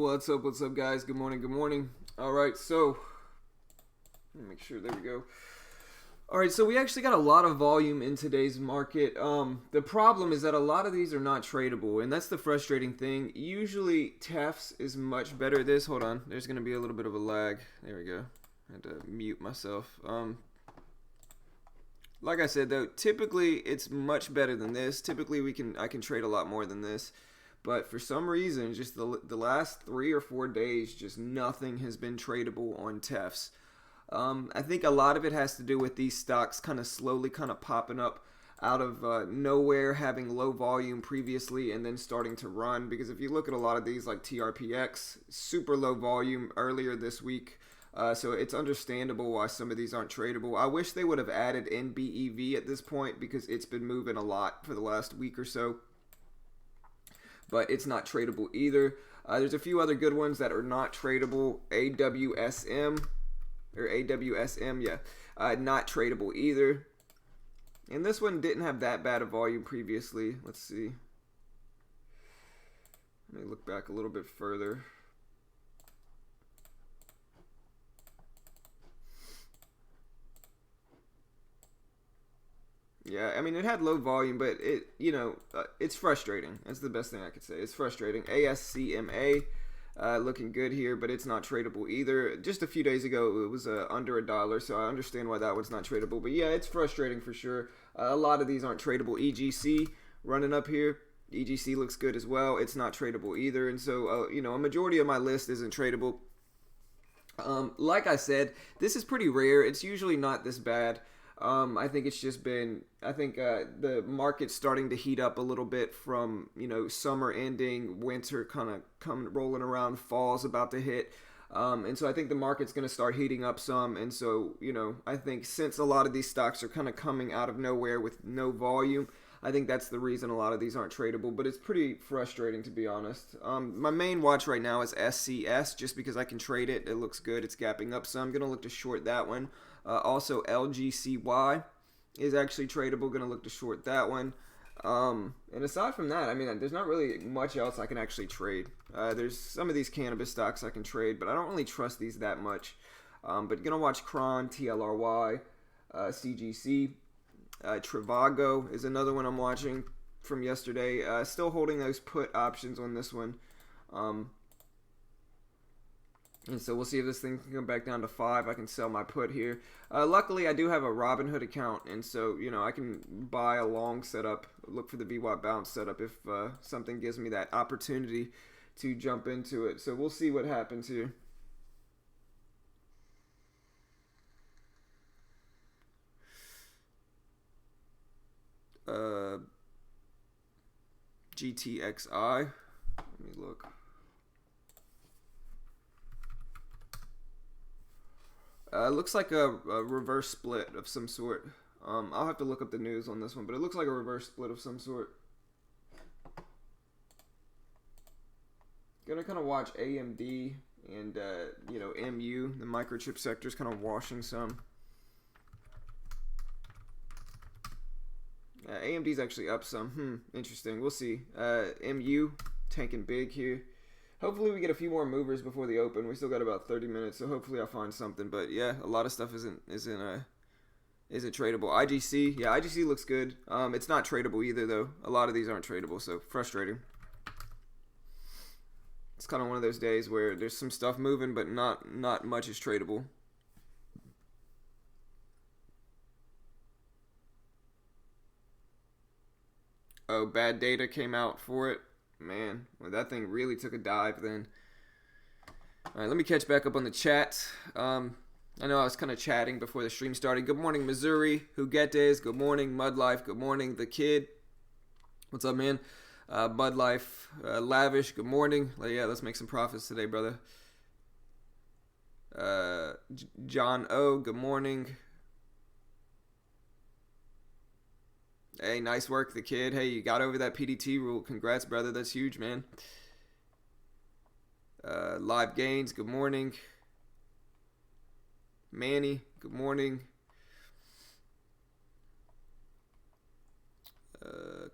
What's up, guys? Good morning, good morning. All right, so let me make sure. There we go. All right, so we actually got a lot of volume in today's market. The problem is that a lot of these are not tradable, and that's the frustrating thing. Usually, TEFs is much better. Hold on, there's going to be a little bit of a lag. There we go. I had to mute myself. Like I said, though, typically it's much better than this. Typically, I can trade a lot more than this. But for some reason, just the last 3 or 4 days, just nothing has been tradable on TEFs. I think a lot of it has to do with these stocks kind of slowly kind of popping up out of nowhere, having low volume previously, and then starting to run. Because if you look at a lot of these, like TRPX, super low volume earlier this week. So it's understandable why some of these aren't tradable. I wish they would have added NBEV at this point because it's been moving a lot for the last week or so. But it's not tradable either. There's a few other good ones that are not tradable. AWSM, yeah, not tradable either. And this one didn't have that bad of volume previously. Let's see. Let me look back a little bit further. Yeah, I mean, it had low volume, but it's frustrating. That's the best thing I could say. It's frustrating. ASCMA, looking good here, but it's not tradable either. Just a few days ago, it was under $1, so I understand why that one's not tradable. But yeah, it's frustrating for sure. A lot of these aren't tradable. EGC running up here. EGC looks good as well. It's not tradable either, and so a majority of my list isn't tradable. Like I said, this is pretty rare. It's usually not this bad. I think it's just been, the market's starting to heat up a little bit from, summer ending, winter kind of rolling around, fall's about to hit. And so I think the market's going to start heating up some. And so, I think since a lot of these stocks are kind of coming out of nowhere with no volume, I think that's the reason a lot of these aren't tradable, but it's pretty frustrating to be honest. My main watch right now is SCS just because I can trade it. It looks good. It's gapping up, so I'm going to look to short that one. Also, LGCY is actually tradable. Going to look to short that one. And aside from that, I mean, there's not really much else I can actually trade. There's some of these cannabis stocks I can trade, but I don't really trust these that much. But going to watch Cron, TLRY, CGC. Trivago is another one I'm watching from yesterday. Still holding those put options on this one. And so we'll see if this thing can come back down to 5. I can sell my put here. Luckily, I do have a Robinhood account, and so I can buy a long setup. Look for the VWAP bounce setup if something gives me that opportunity to jump into it. So we'll see what happens here. GTXI. Let me look. Looks like a reverse split of some sort. I'll have to look up the news on this one, but it looks like a reverse split of some sort. Gonna kind of watch AMD and MU. The microchip sector is kind of washing some. AMD's actually up some. Interesting. We'll see. MU tanking big here. Hopefully we get a few more movers before the open. We still got about 30 minutes, so hopefully I'll find something. But yeah, a lot of stuff isn't tradable. IGC, yeah, IGC looks good. It's not tradable either though. A lot of these aren't tradable, so frustrating. It's kind of one of those days where there's some stuff moving, but not much is tradable. Oh, bad data came out for it. Man, well, that thing really took a dive then. All right, let me catch back up on the chat. I know I was kind of chatting before the stream started. Good morning, Missouri. Huguetes. Good morning, Mud Life. Good morning, The Kid. What's up, man? Bud Life. Lavish. Good morning. Yeah, let's make some profits today, brother. John O. Good morning. Hey, nice work, The Kid. Hey, you got over that PDT rule. Congrats, brother. That's huge, man. Live Gains, good morning. Manny, good morning.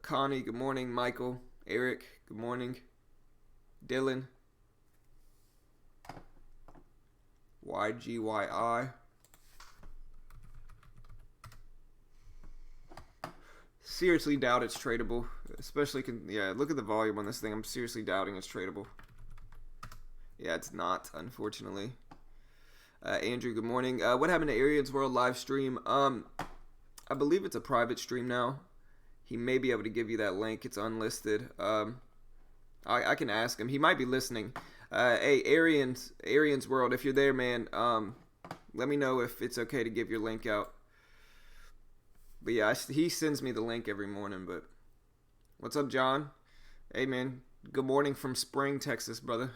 Connie, good morning. Michael, Eric, good morning. Dylan, YGYI. Seriously doubt it's tradable. Especially, yeah, look at the volume on this thing. I'm seriously doubting it's tradable. Yeah, it's not, unfortunately. Andrew, good morning. What happened to Arian's World live stream? I believe it's a private stream now. He may be able to give you that link. It's unlisted. I can ask him. He might be listening. Hey, Arian's World, if you're there, man, let me know if it's okay to give your link out. But yeah, he sends me the link every morning. But what's up, John? Hey, man. Good morning from Spring, Texas, brother.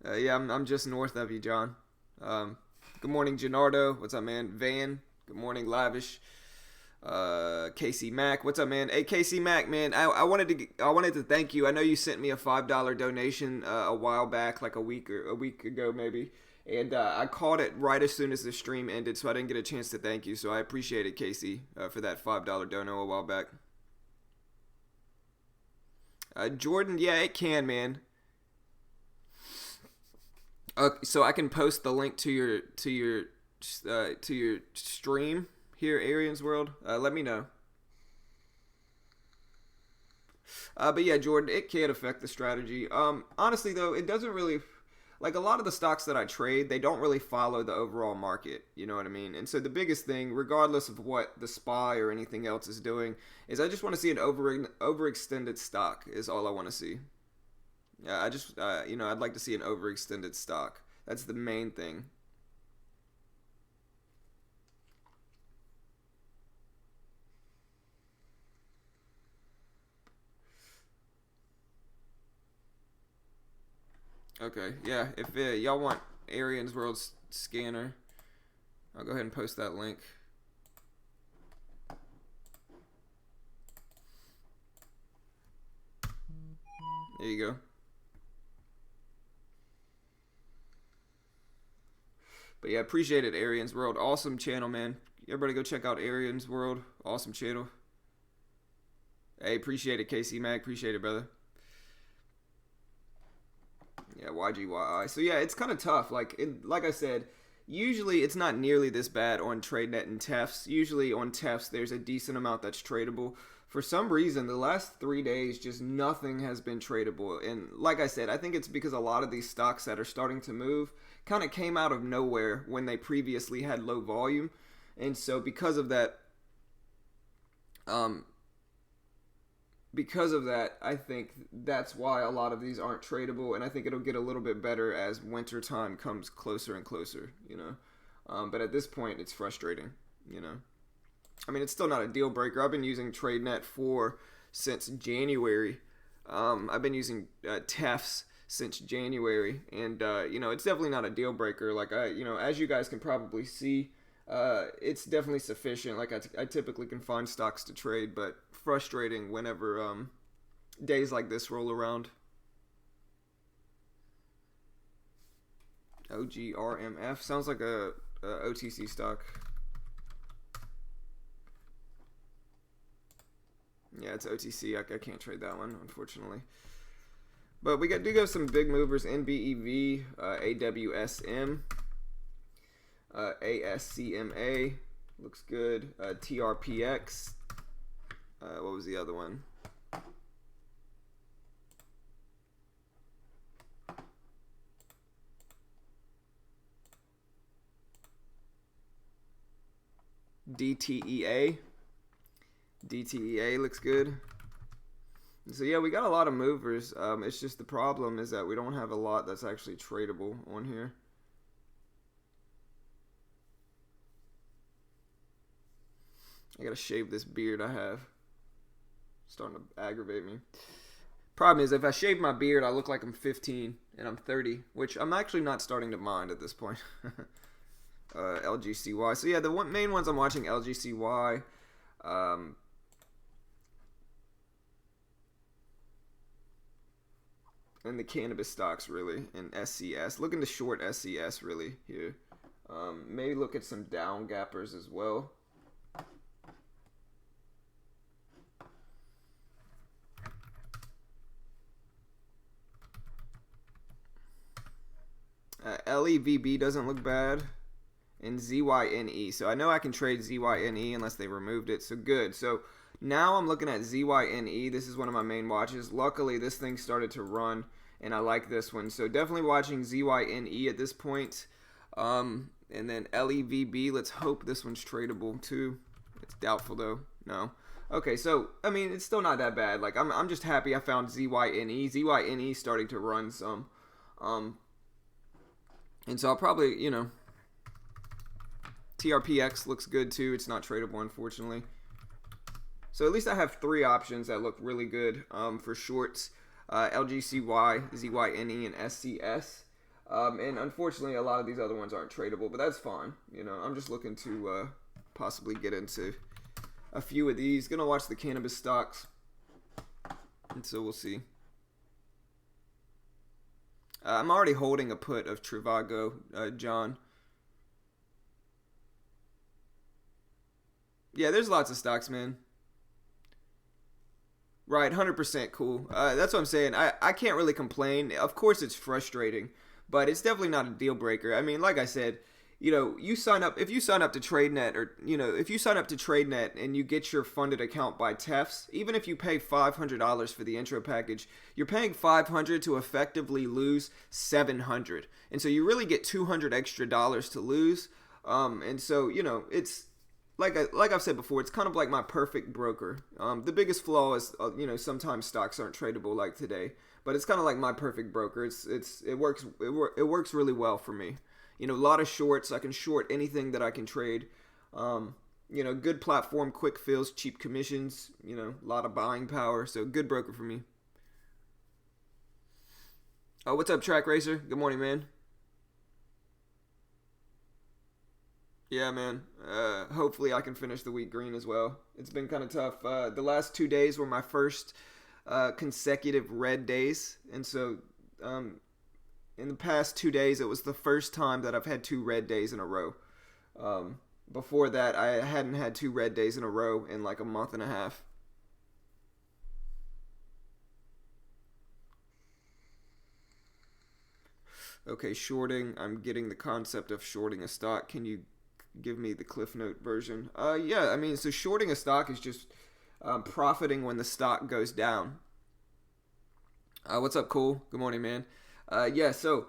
Yeah, I'm just north of you, John. Good morning, Gennardo. What's up, man? Van. Good morning, Lavish. Casey Mack. What's up, man? Hey, Casey Mack, man. I wanted to thank you. I know you sent me a $5 donation a while back, like a week ago maybe. And I caught it right as soon as the stream ended, so I didn't get a chance to thank you. So I appreciate it, Casey, for that $5 dono a while back. Jordan, yeah, it can, man. So I can post the link to your stream here, Arian's World. Let me know. But yeah, Jordan, it can affect the strategy. Honestly, though, it doesn't really. Like a lot of the stocks that I trade, they don't really follow the overall market. You know what I mean? And so the biggest thing, regardless of what the SPY or anything else is doing, is I just want to see an overextended stock is all I want to see. Yeah, I just, I'd like to see an overextended stock. That's the main thing. Okay, yeah, if y'all want Arian's World scanner, I'll go ahead and post that link. There you go. But yeah, appreciate it, Arian's World. Awesome channel, man. Everybody go check out Arian's World. Awesome channel. Hey, appreciate it, Casey Mac. Appreciate it, brother. Yeah, YGYI. So yeah, it's kind of tough. Like I said, usually it's not nearly this bad on TradeNet and TEFs. Usually on TEFs, there's a decent amount that's tradable. For some reason, the last 3 days, just nothing has been tradable. And like I said, I think it's because a lot of these stocks that are starting to move kind of came out of nowhere when they previously had low volume. And so because of that, I think that's why a lot of these aren't tradable, and I think it'll get a little bit better as winter time comes closer and closer, you know. But at this point, it's frustrating, you know. I mean, it's still not a deal breaker. I've been using TradeNet since January. I've been using TEFs since January, and it's definitely not a deal breaker. Like as you guys can probably see, it's definitely sufficient. Like I typically can find stocks to trade, but frustrating whenever days like this roll around. OGRMF sounds like a OTC stock. Yeah, it's OTC. I can't trade that one, unfortunately. But we do go some big movers. NBEV, AWSM, ASCMA looks good. TRPX. What was the other one? DTEA. DTEA looks good. So yeah, we got a lot of movers. It's just the problem is that we don't have a lot that's actually tradable on here. I gotta shave this beard I have. Starting to aggravate me. Problem is, if I shave my beard, I look like I'm 15 and I'm 30, which I'm actually not starting to mind at this point. LGCY. So yeah, the main ones I'm watching, LGCY. And the cannabis stocks, really, and SCS. Looking to short SCS, really, here. Maybe look at some down gappers as well. LEVB doesn't look bad. And ZYNE. So I know I can trade ZYNE unless they removed it. So good. So now I'm looking at ZYNE. This is one of my main watches. Luckily, this thing started to run, and I like this one. So definitely watching ZYNE at this point. And then LEVB. Let's hope this one's tradable too. It's doubtful though. No. Okay, so I mean it's still not that bad. Like I'm just happy I found ZYNE. ZYNE starting to run some. And so I'll probably, you know, TRPX looks good too. It's not tradable, unfortunately. So at least I have 3 options that look really good for shorts. LGCY, ZYNE, and SCS. And unfortunately, a lot of these other ones aren't tradable, but that's fine. You know, I'm just looking to possibly get into a few of these. Gonna watch the cannabis stocks. And so we'll see. I'm already holding a put of Trivago, John. Yeah, there's lots of stocks, man. Right, 100% cool. That's what I'm saying. I can't really complain. Of course, it's frustrating, but it's definitely not a deal breaker. I mean, like I said, you know, if you sign up to TradeNet, or, you know, if you sign up to TradeNet and you get your funded account by TEFs, even if you pay $500 for the intro package, you're paying $500 to effectively lose $700. And so you really get $200 extra to lose. And so, you know, it's, like I've said before, it's kind of like my perfect broker. The biggest flaw is, you know, sometimes stocks aren't tradable like today, but it's kind of like my perfect broker. It works really well for me. You know, a lot of shorts. I can short anything that I can trade. You know, good platform, quick fills, cheap commissions. You know, a lot of buying power. So good broker for me. Oh, what's up, Track Racer? Good morning, man. Yeah, man. Hopefully I can finish the week green as well. It's been kind of tough. The last 2 days were my first consecutive red days. And so in the past 2 days, it was the first time that I've had 2 red days in a row. Before that, I hadn't had 2 red days in a row in like a month and a half. Okay, shorting. I'm getting the concept of shorting a stock. Can you give me the Cliff Note version? Yeah, I mean, so shorting a stock is just profiting when the stock goes down. What's up, Cool? Good morning, man. Yeah, so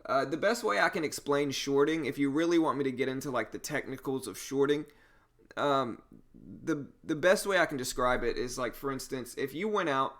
the best way I can explain shorting, if you really want me to get into like the technicals of shorting, the best way I can describe it is like, for instance, if you went out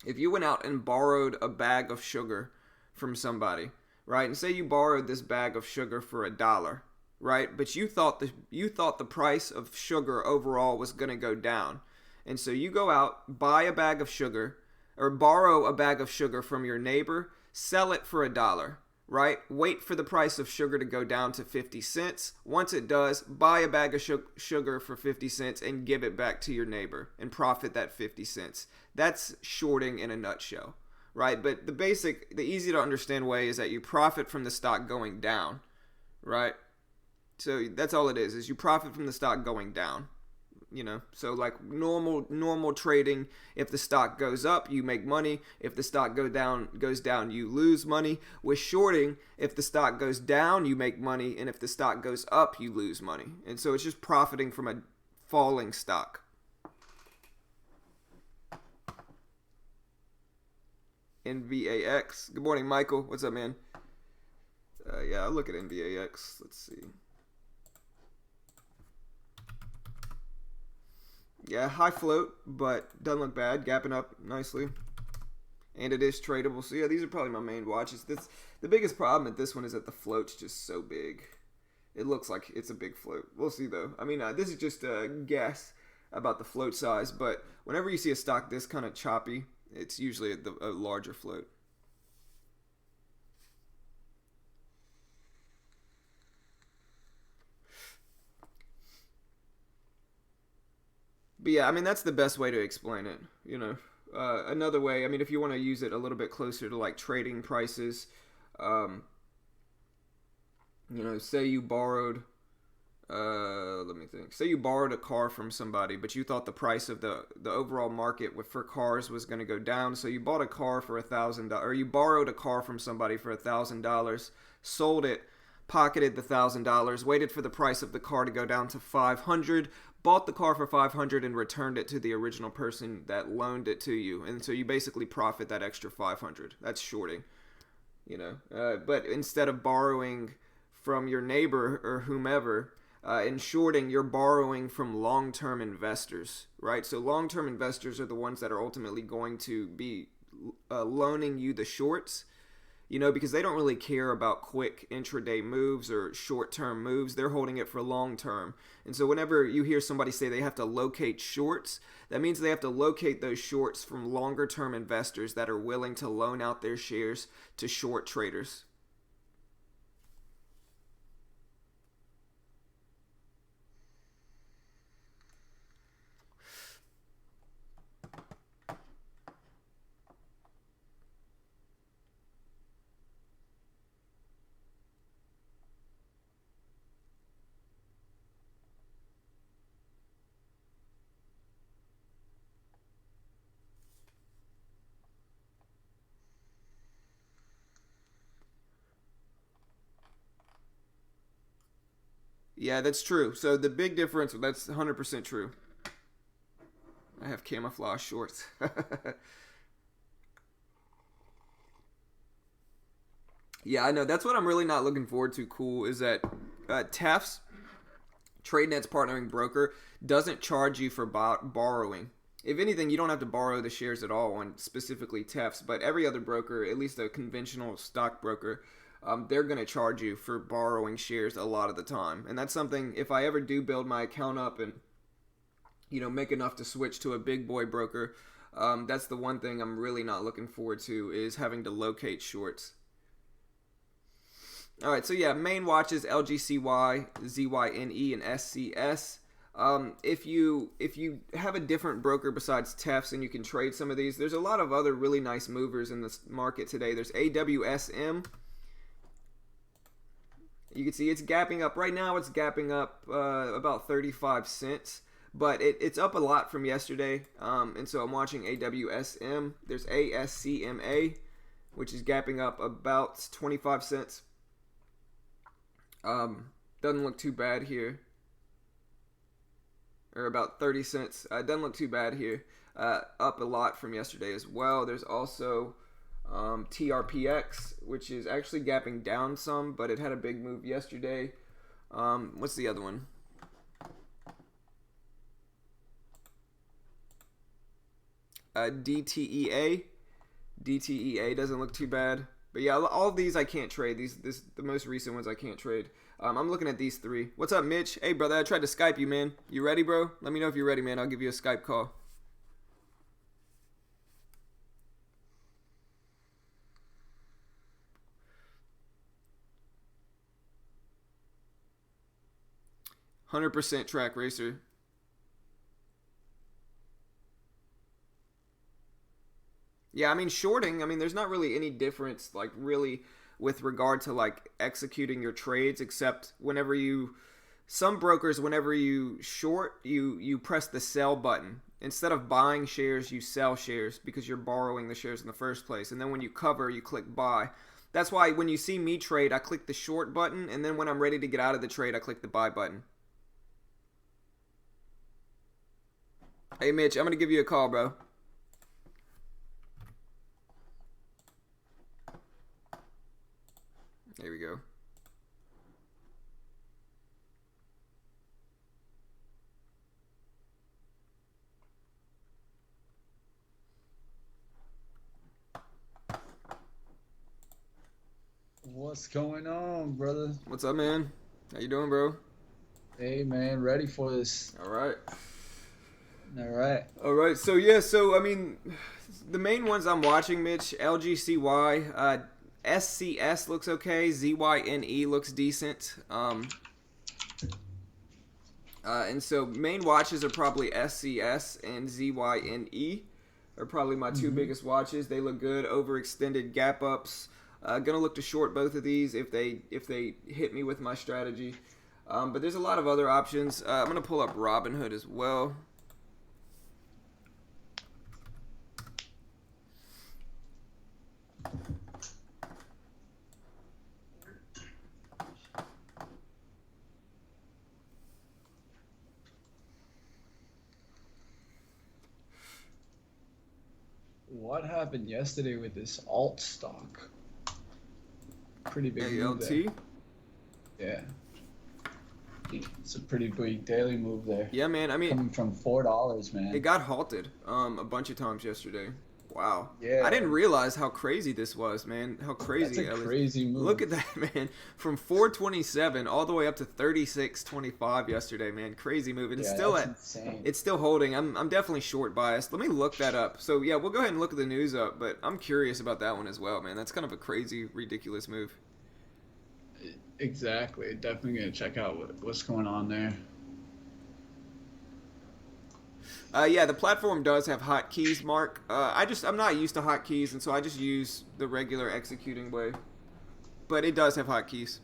and borrowed a bag of sugar from somebody, right? And say you borrowed this bag of sugar for $1. Right? But you thought the price of sugar overall was going to go down. And so you go out, buy a bag of sugar, or borrow a bag of sugar from your neighbor, sell it for $1, right? Wait for the price of sugar to go down to 50 cents. Once it does, buy a bag of sugar for 50 cents and give it back to your neighbor and profit that 50 cents. That's shorting in a nutshell, right? But the easy to understand way is that you profit from the stock going down, right? So that's all it is you profit from the stock going down, you know. So like normal trading, if the stock goes up, you make money. If the stock goes down, you lose money. With shorting, if the stock goes down, you make money, and if the stock goes up, you lose money. And so it's just profiting from a falling stock. NVAX. Good morning, Michael. What's up, man? Yeah, I'll look at NVAX. Let's see. Yeah, high float, but doesn't look bad. Gapping up nicely. And it is tradable. So yeah, these are probably my main watches. The biggest problem at this one is that the float's just so big. It looks like it's a big float. We'll see though. I mean, this is just a guess about the float size, but whenever you see a stock this kind of choppy, it's usually a larger float. But yeah, I mean, that's the best way to explain it, you know. Another way, I mean, if you want to use it a little bit closer to like trading prices, you know, say you borrowed Let me think. Say you borrowed a car from somebody, but you thought the price of the overall market for cars was going to go down. So you bought a car for $1,000, or you borrowed a car from somebody for $1,000, sold it, pocketed the $1,000, waited for the price of the car to go down to 500, bought the car for 500, and returned it to the original person that loaned it to you. And so you basically profit that extra 500. That's shorting, you know. But instead of borrowing from your neighbor or whomever, in shorting, you're borrowing from long-term investors, right? So long-term investors are the ones that are ultimately going to be loaning you the shorts, you know, because they don't really care about quick intraday moves or short-term moves. They're holding it for long-term. And so whenever you hear somebody say they have to locate shorts, that means they have to locate those shorts from longer-term investors that are willing to loan out their shares to short traders. Yeah, that's true. So the big difference, that's 100% true. I have camouflage shorts. Yeah, I know. That's what I'm really not looking forward to. Cool is that TAF's TradeNet's partnering broker doesn't charge you for borrowing. If anything, you don't have to borrow the shares at all on specifically TAF's, but every other broker, at least a conventional stockbroker, they're going to charge you for borrowing shares a lot of the time. And that's something, if I ever do build my account up and, you know, make enough to switch to a big boy broker, that's the one thing I'm really not looking forward to, is having to locate shorts. All right, so yeah, main watches LGCY, ZYNE, and SCS. If you have a different broker besides TEFs and you can trade some of these, there's a lot of other really nice movers in this market today. There's AWSM. You can see it's gapping up. Right now it's gapping up about 35 cents. But it's up a lot from yesterday. And so I'm watching AWSM. There's ASCMA, which is gapping up about 25 cents. Doesn't look too bad here. Or about 30 cents. Doesn't look too bad here. Up a lot from yesterday as well. There's also TRPX, which is actually gapping down some, but it had a big move yesterday. What's the other one? DTEA. DTEA doesn't look too bad. But yeah, all of these I can't trade. The most recent ones I can't trade. I'm looking at these three. What's up, Mitch? Hey, brother, I tried to Skype you, man. You ready, bro? Let me know if you're ready, man. I'll give you a Skype call. %, Track Racer. Yeah, I mean, shorting, there's not really any difference, like, really, with regard to, like, executing your trades, except some brokers, whenever you short, you press the sell button. Instead of buying shares, you sell shares because you're borrowing the shares in the first place. And then when you cover, you click buy. That's why when you see me trade, I click the short button, and then when I'm ready to get out of the trade, I click the buy button. Hey, Mitch, I'm going to give you a call, bro. There we go. What's going on, brother? What's up, man? How you doing, bro? Hey, man, ready for this. All right. All right. So, yeah, the main ones I'm watching, Mitch, LGCY, SCS looks okay. ZYNE looks decent. And so main watches are probably SCS and ZYNE are probably my two biggest watches. They look good. Overextended gap ups. Gonna look to short both of these if they hit me with my strategy. But there's a lot of other options. I'm gonna pull up Robinhood as well. What happened yesterday with this alt stock? Pretty big move there. ALT. Yeah. It's a pretty big daily move there. Yeah, man. I mean, Coming from $4, man. it got halted a bunch of times yesterday. Wow. Yeah. I didn't realize how crazy this was, man. How crazy. That's a crazy move. Look at that, man. From 427 all the way up to 36.25 yesterday, man. Crazy move. And Yeah, it's still that's at insane. it's still holding. I'm definitely short biased. Let me look that up. So, yeah, we'll go ahead and look at the news up, but I'm curious about that one as well, man. That's kind of a crazy, ridiculous move. Exactly. Definitely gonna check out what's going on there. Yeah, the platform does have hotkeys, Mark. I'm not used to hotkeys, and so I just use the regular executing way. But it does have hotkeys.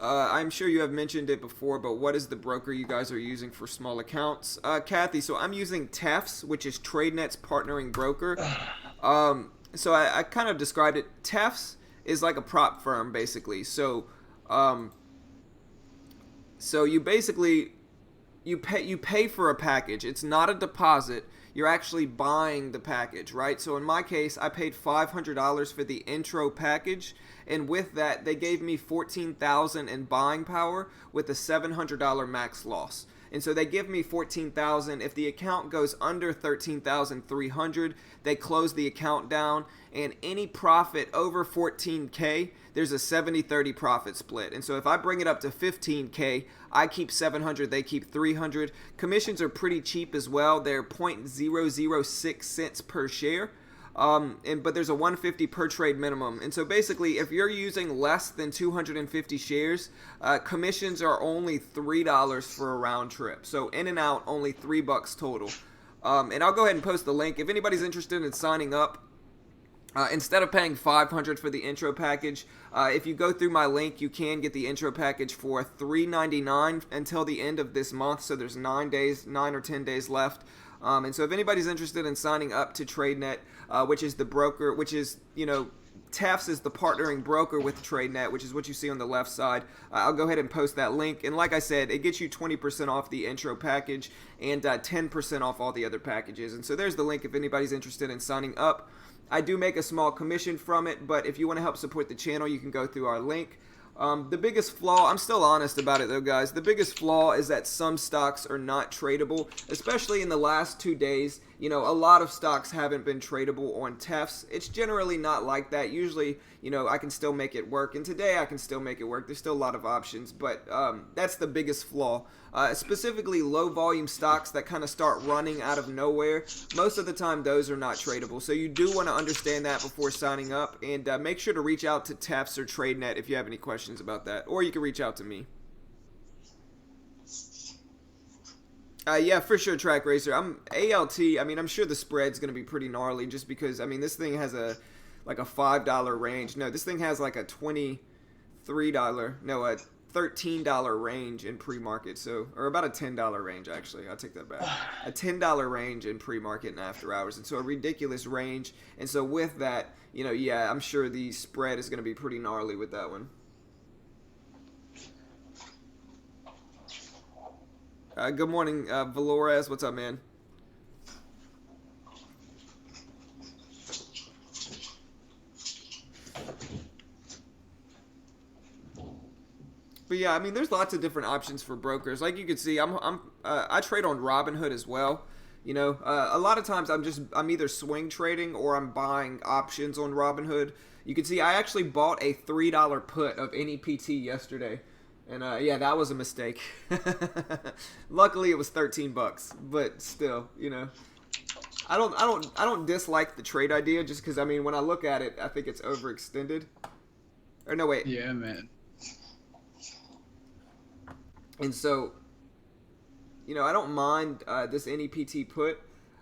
I'm sure you have mentioned it before, but what is the broker you guys are using for small accounts? Kathy, so I'm using TEFS, which is TradeNet's partnering broker. So I kind of described it. TEFS is like a prop firm, basically. So you basically you pay for a package. It's not a deposit. You're actually buying the package, right? So in my case, I paid $500 for the intro package, and with that, they gave me $14,000 in buying power with a $700 max loss. And so they give me $14,000. If the account goes under $13,300, they close the account down, and any profit over $14K, there's a 70-30 profit split. And so if I bring it up to $15K, I keep $700, they keep $300. Commissions are pretty cheap as well. They're 0.006 cents per share. But there's a 150 per trade minimum. And so basically, if you're using less than 250 shares, commissions are only $3 for a round trip. So in and out, only $3 total. And I'll go ahead and post the link. If anybody's interested in signing up, instead of paying $500 for the intro package, if you go through my link, you can get the intro package for $3.99 until the end of this month. So there's 9 or 10 days left. And so if anybody's interested in signing up to TradeNet, which is the broker, which is, TEFS is the partnering broker with TradeNet, which is what you see on the left side. I'll go ahead and post that link. And like I said, it gets you 20% off the intro package and 10% off all the other packages. And so there's the link if anybody's interested in signing up. I do make a small commission from it, but if you want to help support the channel, you can go through our link. The biggest flaw, I'm still honest about it though, guys. The biggest flaw is that some stocks are not tradable, especially in the last 2 days. A lot of stocks haven't been tradable on TEFS. It's generally not like that. Usually, I can still make it work. And today I can still make it work. There's still a lot of options, but that's the biggest flaw. Specifically, low volume stocks that kind of start running out of nowhere. Most of the time, those are not tradable. So you do want to understand that before signing up. And make sure to reach out to TEFS or TradeNet if you have any questions about that. Or you can reach out to me. Yeah, for sure, Track Racer. ALT. I'm sure the spread's going to be pretty gnarly just because, this thing has a $5 range. No, this thing has like a $13 range in pre-market. So, or about a $10 range, actually. I'll take that back. A $10 range in pre-market and after hours. And so a ridiculous range. And so with that, yeah, I'm sure the spread is going to be pretty gnarly with that one. Good morning, Valores. What's up, man? But yeah, there's lots of different options for brokers. Like you can see, I trade on Robinhood as well. A lot of times I'm either swing trading or I'm buying options on Robinhood. You can see I actually bought a $3 put of NEPT yesterday. And yeah, that was a mistake. Luckily, it was $13, but still, I don't dislike the trade idea just because when I look at it, I think it's overextended. Or no, wait. Yeah, man. And so, I don't mind this NEPT put.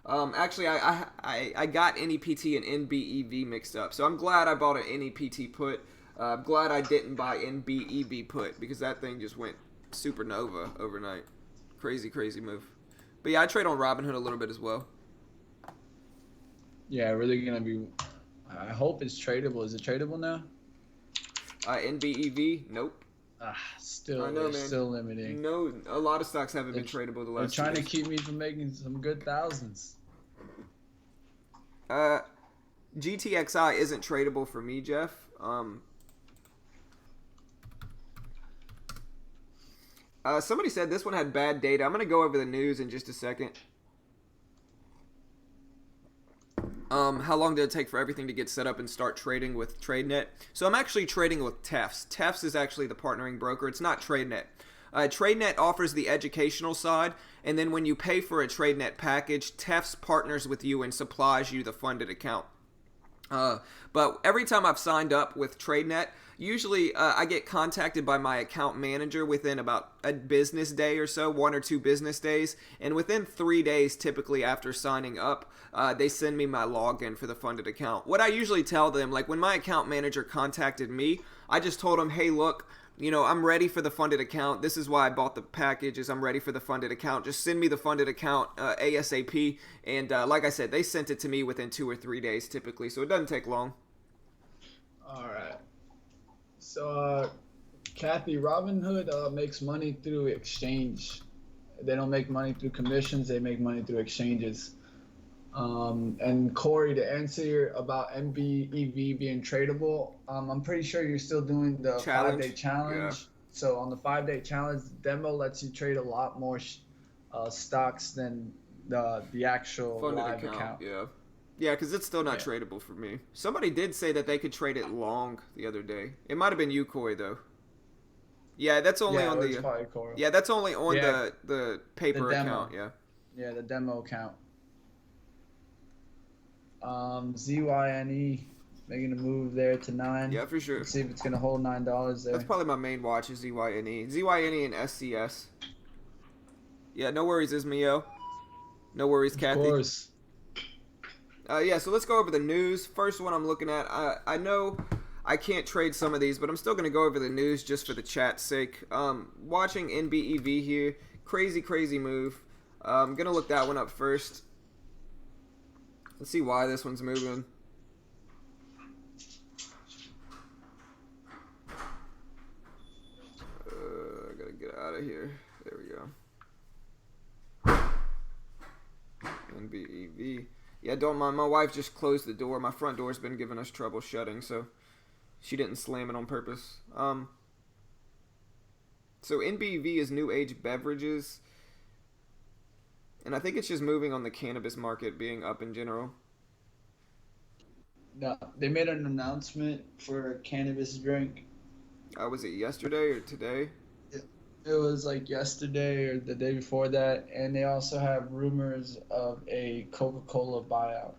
Actually, I got NEPT and NBEV mixed up, so I'm glad I bought an NEPT put. I'm glad I didn't buy NBEV put because that thing just went supernova overnight. Crazy, crazy move. But yeah, I trade on Robinhood a little bit as well. Yeah, really gonna be. I hope it's tradable. Is it tradable now? NBEV, nope. Still, I know, man. Still limiting. No, a lot of stocks haven't been tradable the last. They're trying to keep me from making some good thousands. GTXI isn't tradable for me, Jeff. Somebody said this one had bad data. I'm gonna go over the news in just a second. How long did it take for everything to get set up and start trading with TradeNet? So I'm actually trading with Tefs. Tefs is actually the partnering broker. It's not TradeNet. TradeNet offers the educational side, and then when you pay for a TradeNet package, Tefs partners with you and supplies you the funded account. But every time I've signed up with TradeNet, usually I get contacted by my account manager within about a business day or so, 1 or 2 business days. And within 3 days, typically after signing up, they send me my login for the funded account. What I usually tell them, like when my account manager contacted me, I just told him, hey, look, I'm ready for the funded account. This is why I bought the packages. I'm ready for the funded account. Just send me the funded account ASAP. And like I said, they sent it to me within 2 or 3 days typically, so it doesn't take long. All right. So, Kathy, Robinhood makes money through exchange. They don't make money through commissions. They make money through exchanges. And Corey, to answer about NBEV being tradable, I'm pretty sure you're still doing the 5-day challenge. Yeah. So on the 5-day challenge, the demo lets you trade a lot more stocks than the actual funded live account. Yeah, because it's still not tradable for me. Somebody did say that they could trade it long the other day. It might have been you, Corey, though. Yeah, that's only on the. Yeah, that's only on the paper account. Yeah. Yeah, the demo account. ZYNE making a move there to 9. Yeah, for sure. Let's see if it's gonna hold $9 there. That's probably my main watch is ZYNE. ZYNE and SCS. Yeah, no worries, Ismael. No worries, Kathy. Of course. Yeah, so let's go over the news. First one I'm looking at. I know I can't trade some of these, but I'm still going to go over the news just for the chat's sake. Watching NBEV here. Crazy, crazy move. I'm going to look that one up first. Let's see why this one's moving. I got to get out of here. There we go. NBEV. Yeah, don't mind. My wife just closed the door. My front door's been giving us trouble shutting, so she didn't slam it on purpose. So NBV is new age beverages, and I think it's just moving on the cannabis market being up in general. No, they made an announcement for a cannabis drink. Was it yesterday or today? It was like yesterday or the day before that, and they also have rumors of a Coca-Cola buyout.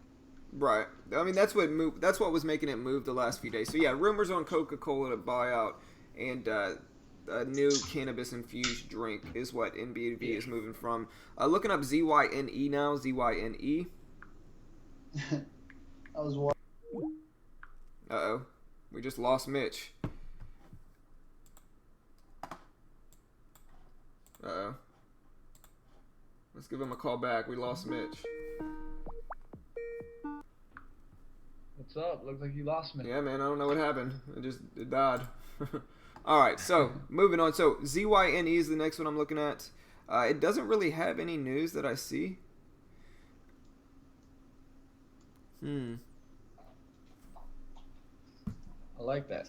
Right. I mean, that's what moved. That's what was making it move the last few days. So yeah, rumors on Coca-Cola to buyout and a new cannabis-infused drink is what NBV is moving from. Looking up ZYNE now. ZYNE. I was. Uh-oh. We just lost Mitch. Uh-oh. Let's give him a call back. We lost Mitch. What's up? Looks like you lost me. Yeah, man. I don't know what happened. It died. All right. So, moving on. So, ZYNE is the next one I'm looking at. It doesn't really have any news that I see. I like that.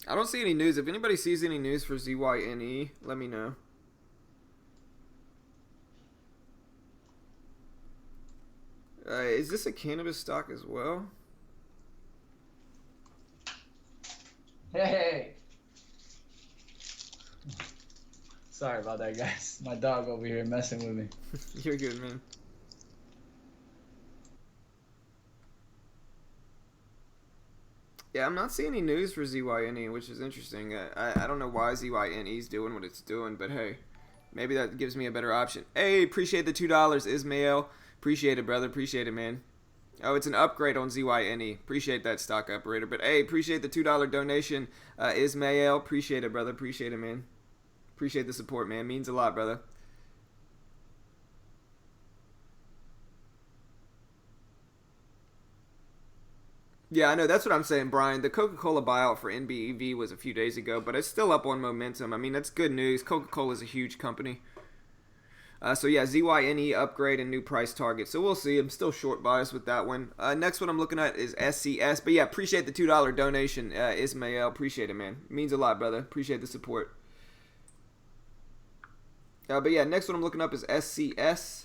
I don't see any news. If anybody sees any news for ZYNE, let me know. Is this a cannabis stock as well? Hey! Sorry about that, guys. My dog over here messing with me. You're good, man. Yeah, I'm not seeing any news for ZYNE, which is interesting. I don't know why ZYNE is doing what it's doing, but hey, maybe that gives me a better option. Hey, appreciate the $2, Ismail. Appreciate it, brother. Appreciate it, man. Oh, it's an upgrade on ZYNE. Appreciate that, stock operator. But hey, appreciate the $2 donation, Ismail. Appreciate it, brother. Appreciate it, man. Appreciate the support, man. Means a lot, brother. Yeah, I know. That's what I'm saying, Brian. The Coca-Cola buyout for NBEV was a few days ago, but it's still up on momentum. I mean, that's good news. Coca-Cola is a huge company. So yeah, ZYNE upgrade and new price target. So we'll see. I'm still short bias with that one. Next one I'm looking at is SCS. But yeah, appreciate the $2 donation, Ismael. Appreciate it, man. Means a lot, brother. Appreciate the support. But yeah, next one I'm looking up is SCS.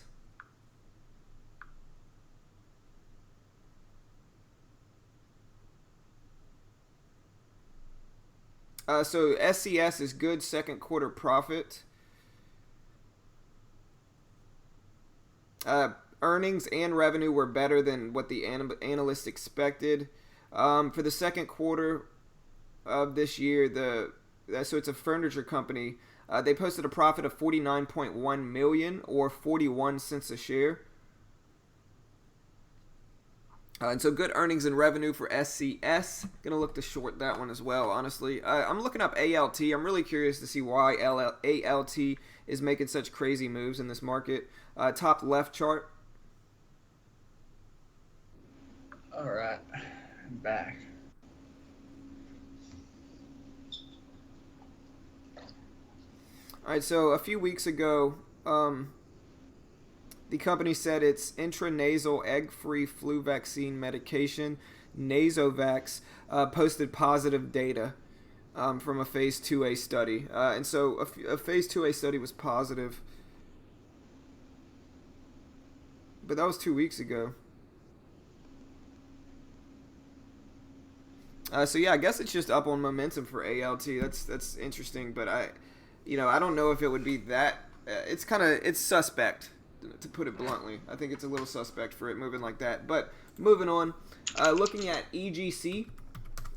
So SCS is good second quarter profit. Earnings and revenue were better than what the analysts expected. For the second quarter of this year, so it's a furniture company. They posted a profit of $49.1 million or 41 cents a share. And so good earnings and revenue for SCS. Gonna look to short that one as well, honestly. I'm looking up ALT. I'm really curious to see why ALT is making such crazy moves in this market. Top left chart. All right, I'm back. All right, so a few weeks ago, the company said its intranasal egg-free flu vaccine medication, Nasovax, posted positive data from a phase 2A study. And so a phase 2A study was positive. But that was 2 weeks ago. So yeah, I guess it's just up on momentum for ALT. That's interesting, but I don't know if it would be that. It's suspect, to put it bluntly. I think it's a little suspect for it moving like that. But moving on, looking at EGC.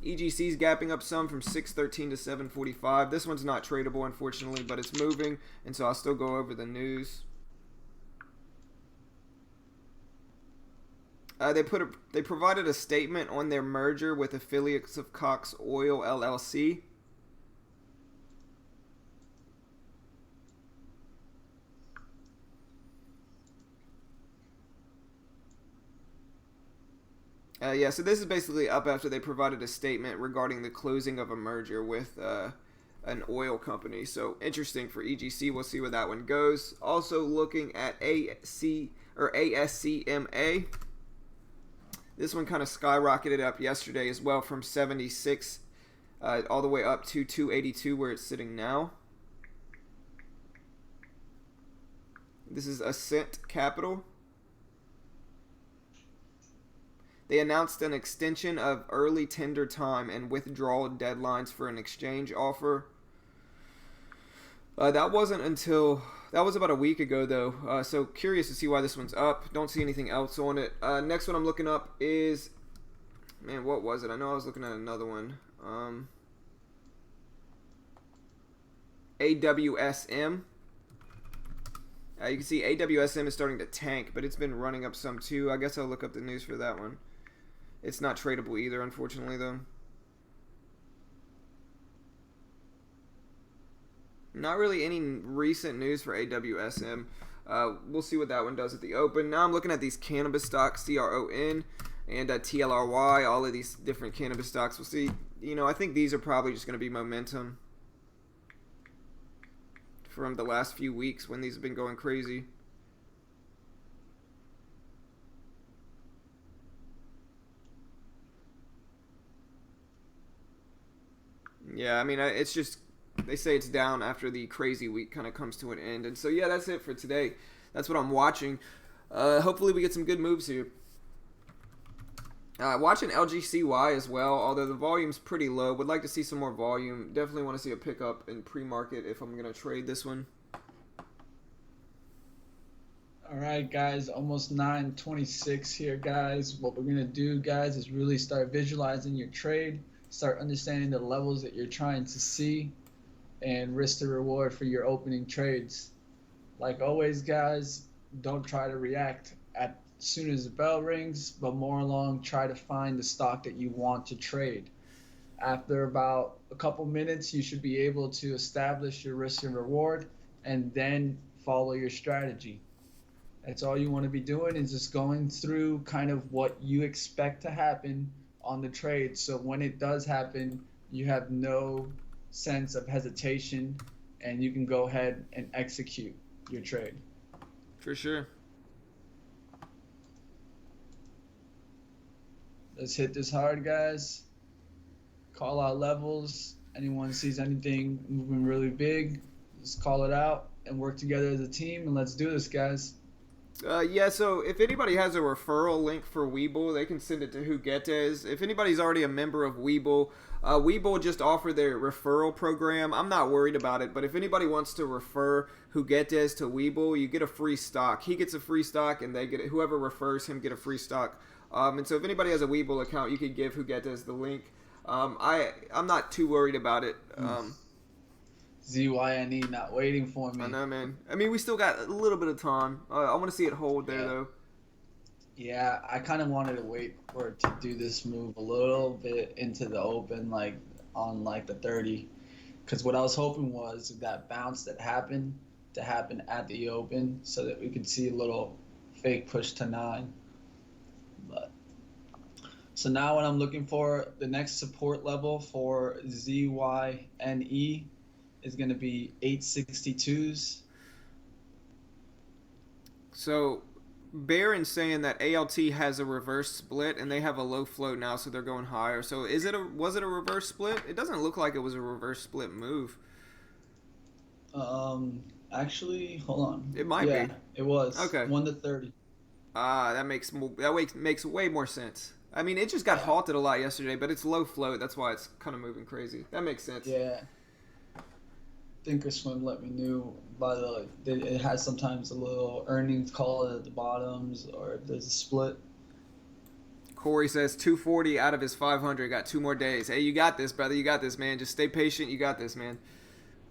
EGC's gapping up some from 613 to 745. This one's not tradable, unfortunately, but it's moving, and so I'll still go over the news. They provided a statement on their merger with affiliates of Cox Oil LLC. So this is basically up after they provided a statement regarding the closing of a merger with an oil company. So interesting for EGC. We'll see where that one goes. Also looking at ASCMA. This one kind of skyrocketed up yesterday as well from 76 all the way up to 282 where it's sitting now. This is Ascent Capital. They announced an extension of early tender time and withdrawal deadlines for an exchange offer. That was about a week ago, though. So curious to see why this one's up. Don't see anything else on it. Next one I'm looking up is, man, what was it? I know I was looking at another one. AWSM. You can see AWSM is starting to tank, but it's been running up some too. I guess I'll look up the news for that one. It's not tradable either, unfortunately, though. Not really any recent news for AWSM. We'll see what that one does at the open. Now I'm looking at these cannabis stocks, CRON and TLRY, all of these different cannabis stocks. We'll see. I think these are probably just going to be momentum from the last few weeks when these have been going crazy. Yeah, I mean, it's just, they say it's down after the crazy week kind of comes to an end. And so, yeah, that's it for today. That's what I'm watching. Hopefully we get some good moves here. Watching LGCY as well, although the volume's pretty low. Would like to see some more volume. Definitely want to see a pickup in pre-market if I'm going to trade this one. All right, guys, almost 9:26 here, guys. What we're gonna do, guys, is really start visualizing your trade, start understanding the levels that you're trying to see, and risk the reward for your opening trades. Like always, guys, don't try to react as soon as the bell rings, but more along try to find the stock that you want to trade. After about a couple minutes, you should be able to establish your risk and reward and then follow your strategy. That's all you want to be doing is just going through kind of what you expect to happen on the trade. So when it does happen, you have no sense of hesitation and you can go ahead and execute your trade. For sure. Let's hit this hard, guys. Call out levels. Anyone sees anything moving really big, just call it out and work together as a team. And let's do this, guys. Yeah, so if anybody has a referral link for Webull, they can send it to Huguetes. If anybody's already a member of Webull, Webull just offered their referral program. I'm not worried about it, but if anybody wants to refer Huguetes to Webull, you get a free stock. He gets a free stock, and they get whoever refers him get a free stock. And so if anybody has a Webull account, you can give Huguetes the link. I'm not too worried about it. ZYNE not waiting for me. I know, man. I mean, we still got a little bit of time. I want to see it hold there, though. Yeah, I kind of wanted to wait for it to do this move a little bit into the open, like on like the 30. Because what I was hoping was that bounce that happened to happen at the open so that we could see a little fake push to 9. But so now what I'm looking for, the next support level for ZYNE is going to be 862s. So Barron's saying that ALT has a reverse split and they have a low float now, so they're going higher. So was it a reverse split? It doesn't look like it was a reverse split move. Actually, hold on. It might be. It was. Okay. 1 to 30. That makes way more sense. I mean, it just got halted a lot yesterday, but it's low float. That's why it's kind of moving crazy. That makes sense. Yeah. Thinkorswim let me know by it has sometimes a little earnings call at the bottoms or if there's a split. Corey says 240 out of his 500. Got 2 more days. Hey, you got this, brother. You got this, man. Just stay patient. You got this, man.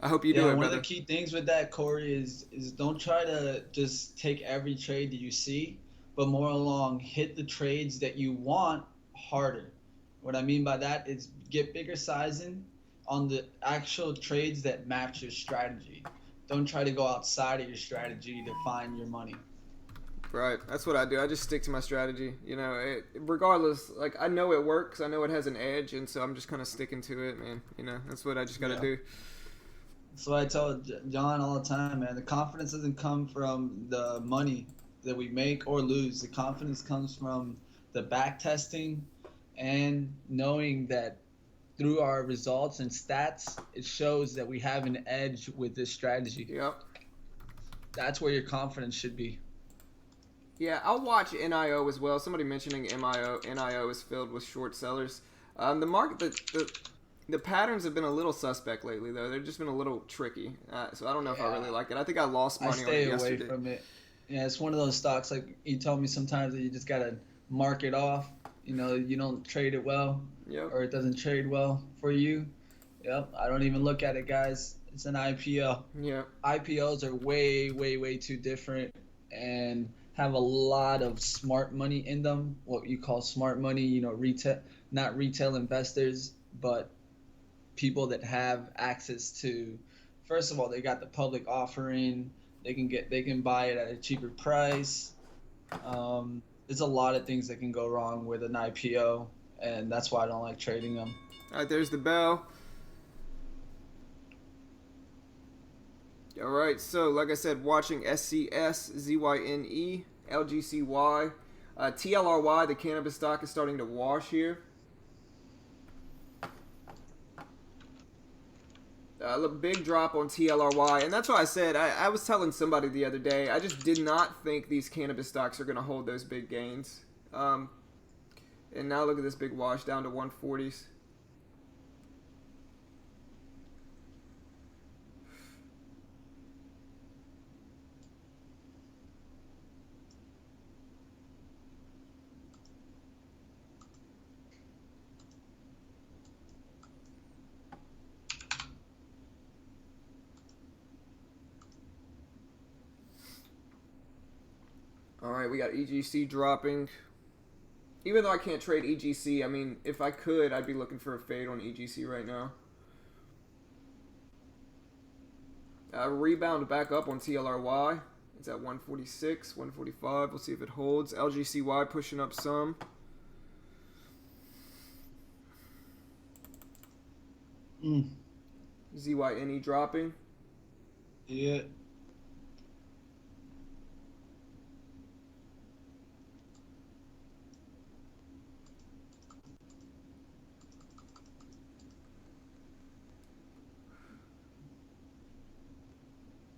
I hope you do it, brother. One of the key things with that, Corey, is don't try to just take every trade that you see, but more along hit the trades that you want harder. What I mean by that is get bigger sizing on the actual trades that match your strategy. Don't try to go outside of your strategy to find your money. Right. That's what I do. I just stick to my strategy. You know, regardless, like I know it works. I know it has an edge, and so I'm just kind of sticking to it, man. You know, that's what I just got to do. That's what I tell John all the time, man. The confidence doesn't come from the money that we make or lose. The confidence comes from the back testing and knowing that through our results and stats, it shows that we have an edge with this strategy. Yep. That's where your confidence should be. Yeah, I'll watch NIO as well. Somebody mentioning NIO is filled with short sellers. The market, the patterns have been a little suspect lately, though. They've just been a little tricky. So I don't know if I really like it. I think I lost money on it yesterday. I stay away from it. Yeah, it's one of those stocks, like you told me sometimes that you just got to mark it off. You know, you don't trade it well. Yep. Or it doesn't trade well for you. Yep, I don't even look at it, guys. It's an IPO. Yep. IPOs are way, way, way too different and have a lot of smart money in them. What you call smart money, you know, not retail investors, but people that have access to. First of all, they got the public offering. They can buy it at a cheaper price. There's a lot of things that can go wrong with an IPO. And that's why I don't like trading them. All right, there's the bell. All right, so like I said, watching SCS, ZYNE, LGCY, TLRY, the cannabis stock is starting to wash here. A big drop on TLRY, and that's why I said, I was telling somebody the other day, I just did not think these cannabis stocks are going to hold those big gains. And now look at this big wash down to 140s. All right, we got EGC dropping. Even though I can't trade EGC, I mean, if I could, I'd be looking for a fade on EGC right now. Rebound back up on TLRY. It's at 146, 145. We'll see if it holds. LGCY pushing up some. ZYNE dropping. Yeah.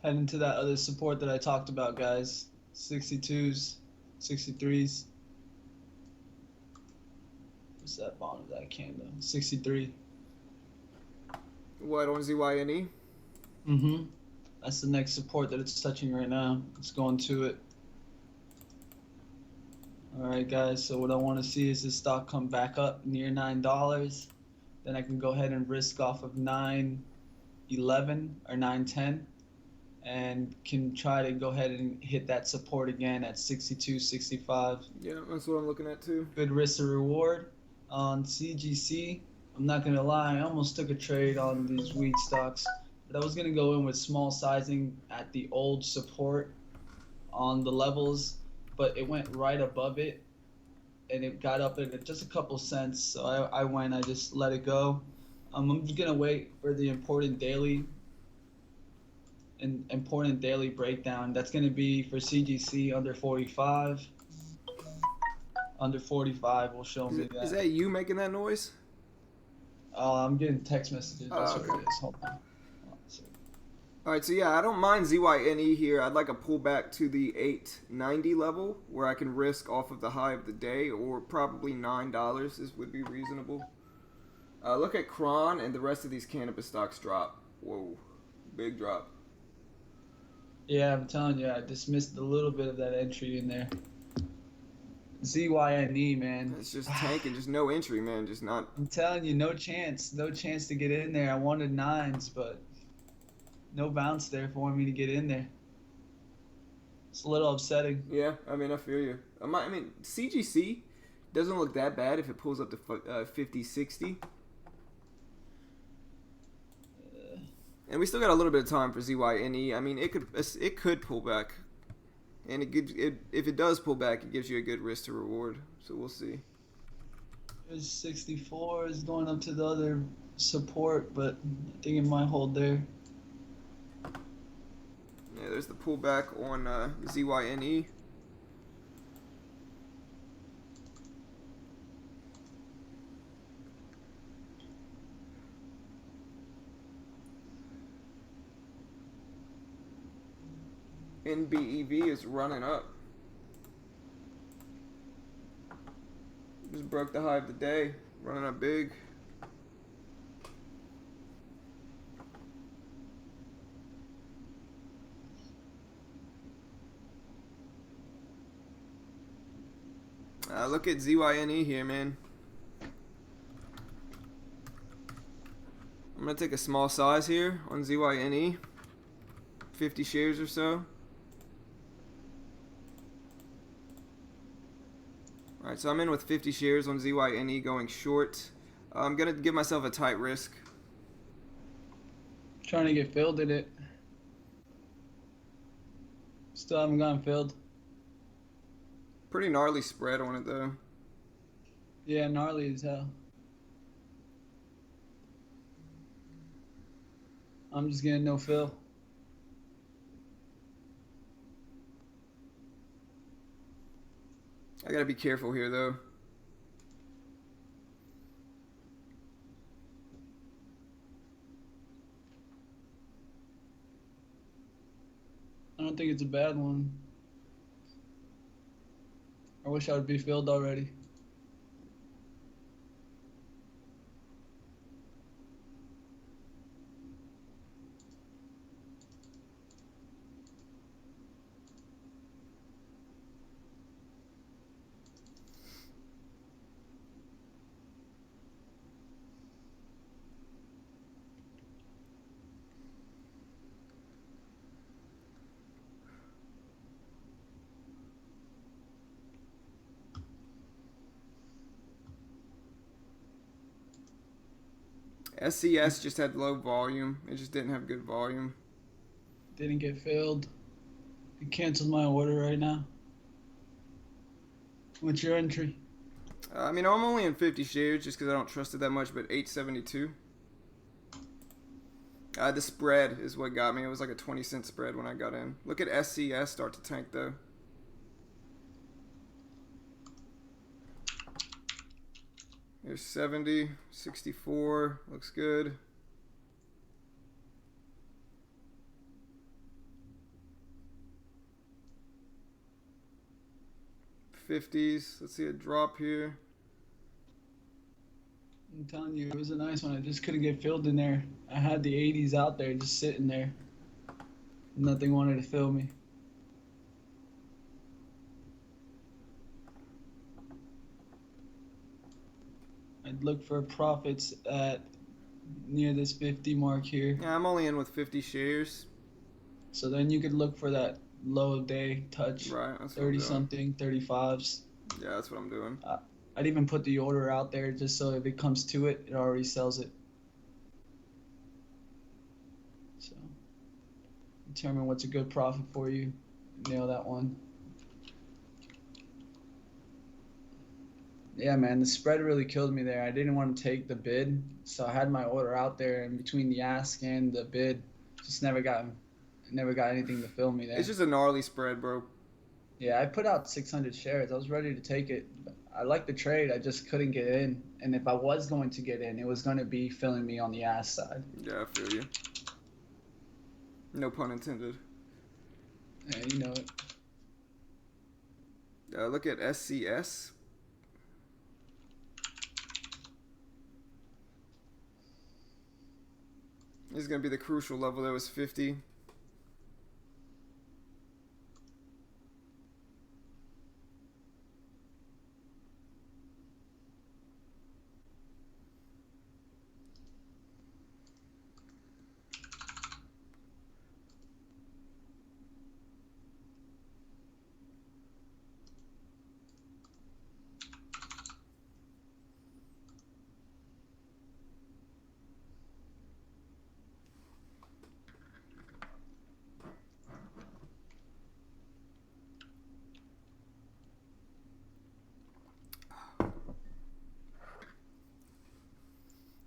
Heading to that other support that I talked about, guys. 62s, 63s. What's that bottom of that candle? 63. What on ZYNE? Mm-hmm. That's the next support that it's touching right now. It's going to it. All right, guys. So what I want to see is this stock come back up near $9. Then I can go ahead and risk off of 9.11 or 9.10, and can try to go ahead and hit that support again at 62.65. Yeah, that's what I'm looking at too. Good risk to reward on CGC. I'm not gonna lie, I almost took a trade on these weed stocks, but I was gonna go in with small sizing at the old support on the levels, but it went right above it, and it got up at just a couple cents. So I just let it go. I'm just gonna wait for the important daily breakdown. That's gonna be for CGC under 45. Under 45 will show me that. Is that you making that noise? I'm getting text messages. That's okay. what it is. Hold on. Alright, so yeah, I don't mind ZYNE here. I'd like a pullback to the 890 level where I can risk off of the high of the day, or probably $9. This would be reasonable. Look at Kron, and the rest of these cannabis stocks drop. Whoa, big drop. Yeah, I'm telling you, I dismissed a little bit of that entry in there. ZYNE, man. It's just tanking, just no entry, man. Just not. I'm telling you, no chance to get in there. I wanted 9s, but no bounce there for me to get in there. It's a little upsetting. Yeah, I mean, I feel you. I mean, CGC doesn't look that bad if it pulls up to 50, 60. And we still got a little bit of time for ZYNE. I mean, it could pull back. And if it does pull back, it gives you a good risk to reward. So we'll see. There's 64 is going up to the other support, but I think it might hold there. Yeah, there's the pullback on ZYNE. NBEV is running up. Just broke the high of the day, running up big. Look at ZYNE here, man. I'm gonna take a small size here on ZYNE, 50 shares or so. Alright, so I'm in with 50 shares on ZYNE going short. I'm going to give myself a tight risk. Trying to get filled in it. Still haven't gotten filled. Pretty gnarly spread on it, though. Yeah, gnarly as hell. I'm just getting no fill. I gotta be careful here, though. I don't think it's a bad one. I wish I would be filled already. SCS just had low volume. It just didn't have good volume. Didn't get filled. I canceled my order right now. What's your entry? I mean, I'm only in 50 shares just because I don't trust it that much, but 872. The spread is what got me. It was like a 20-cent spread when I got in. Look at SCS start to tank, though. There's 70, 64. Looks good. '50s. Let's see a drop here. I'm telling you, it was a nice one. I just couldn't get filled in there. I had the 80s out there just sitting there. Nothing wanted to fill me. I'd look for profits at near this 50 mark here. Yeah, I'm only in with 50 shares. So then you could look for that low day touch. Right, that's 30 something, 35s. Yeah, that's what I'm doing. I'd even put the order out there just so if it comes to it, it already sells it. So determine what's a good profit for you. Nail that one. Yeah, man, the spread really killed me there. I didn't want to take the bid, so I had my order out there, and between the ask and the bid, just never got anything to fill me there. It's just a gnarly spread, bro. Yeah, I put out 600 shares. I was ready to take it. I like the trade. I just couldn't get in. And if I was going to get in, it was going to be filling me on the ass side. Yeah, I feel you. No pun intended. Yeah, you know it. Look at SCS. This is going to be the crucial level. That was 50.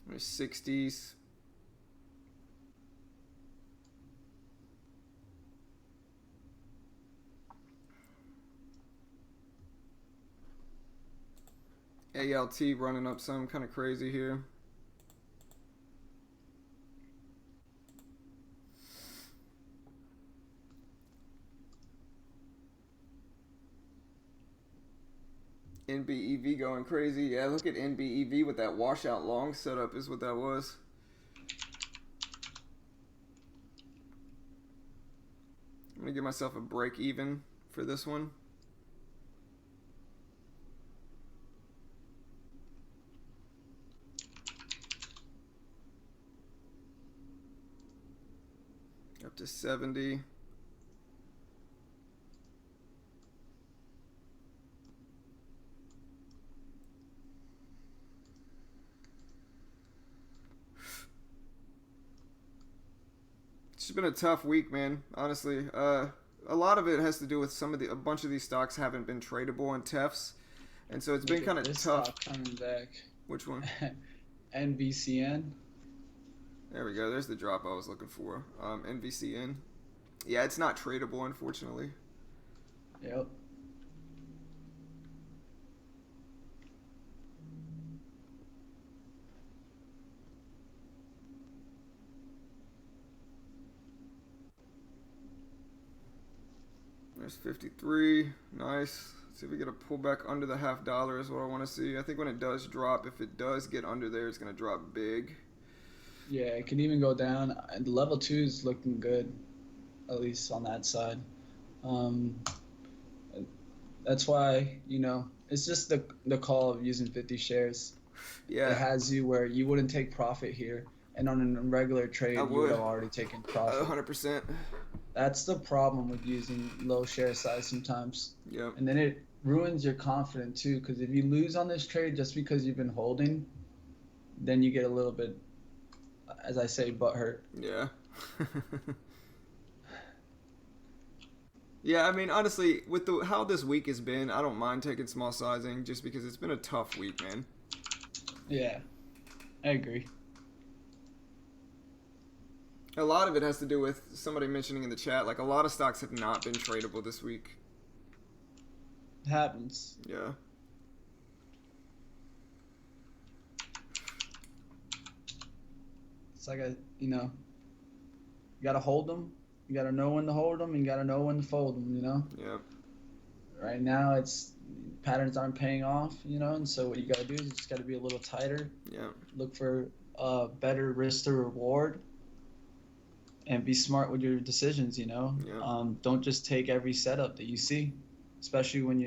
There's 60s. ALT running up some kind of crazy here. NBEV going crazy. Yeah, look at NBEV with that washout long setup is what that was. I'm going to give myself a break even for this one. Up to 70. It's been a tough week, man. Honestly, a lot of it has to do with a bunch of these stocks haven't been tradable in TEFs, and so it's been kind of tough. Stock coming back. Which one? NVCN. There we go. There's the drop I was looking for. NVCN. Yeah, it's not tradable, unfortunately. Yep. There's 53. Nice. Let's see if we get a pullback under the $0.50 is what I want to see. I think when it does drop, if it does get under there, it's going to drop big. Yeah, it can even go down. And level 2 is looking good, at least on that side. That's why, it's just the call of using 50 shares. Yeah. It has you where you wouldn't take profit here. And on a regular trade, you would have already taken profit. 100%. That's the problem with using low share size sometimes. Yep. And then it ruins your confidence too, because if you lose on this trade just because you've been holding, then you get a little bit as I say, butthurt. Yeah. Yeah, I mean, honestly, with how this week has been, I don't mind taking small sizing just because it's been a tough week, man. Yeah, I agree. A lot of it has to do with somebody mentioning in the chat, like a lot of stocks have not been tradable this week. It happens. Yeah. It's like you gotta hold them. You gotta know when to hold them. And you gotta know when to fold them. Yeah. Right now, it's patterns aren't paying off. And so what you gotta do is you just gotta be a little tighter. Yeah. Look for better risk to reward, and be smart with your decisions. Yeah. Don't just take every setup that you see, especially when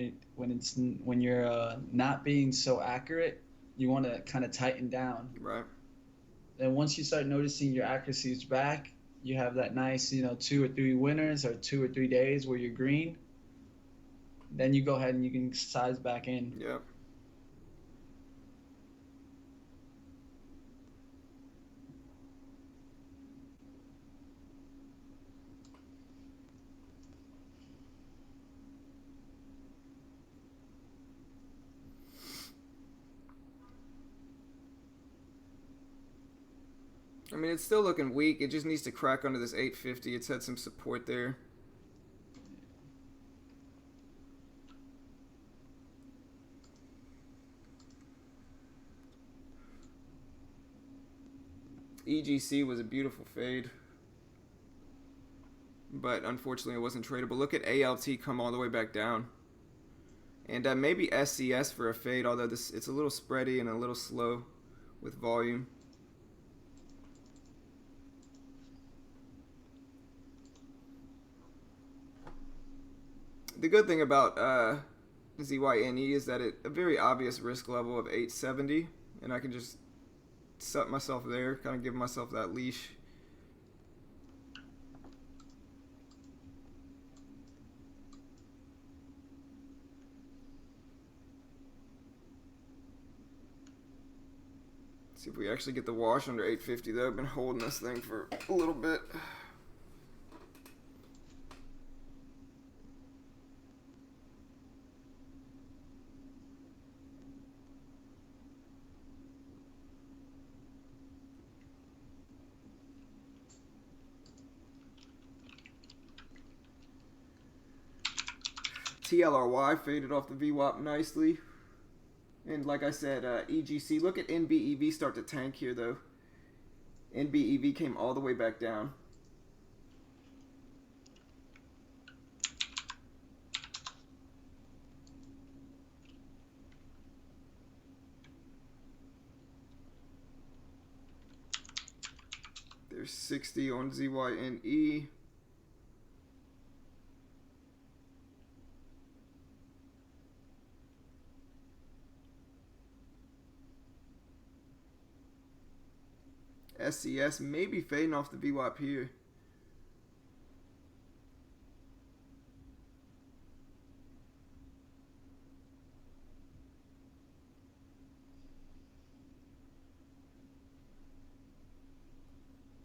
you're not being so accurate. You want to kind of tighten down. Right. And once you start noticing your accuracy is back, you have that nice 2 or 3 winners or 2 or 3 days where you're green. Then you go ahead and you can size back in. Yeah. I mean, it's still looking weak. It just needs to crack under this 850. It's had some support there. EGC was a beautiful fade, but unfortunately it wasn't tradable. Look at ALT come all the way back down. And maybe SCS for a fade, although it's a little spready and a little slow with volume. The good thing about ZYNE is that a very obvious risk level of 870, and I can just set myself there, kind of give myself that leash. See if we actually get the wash under 850 though. I've been holding this thing for a little bit. TLRY faded off the VWAP nicely. And like I said, EGC, look at NBEV start to tank here though. NBEV came all the way back down. There's 60 on ZYNE. SCS maybe fading off the VWAP here.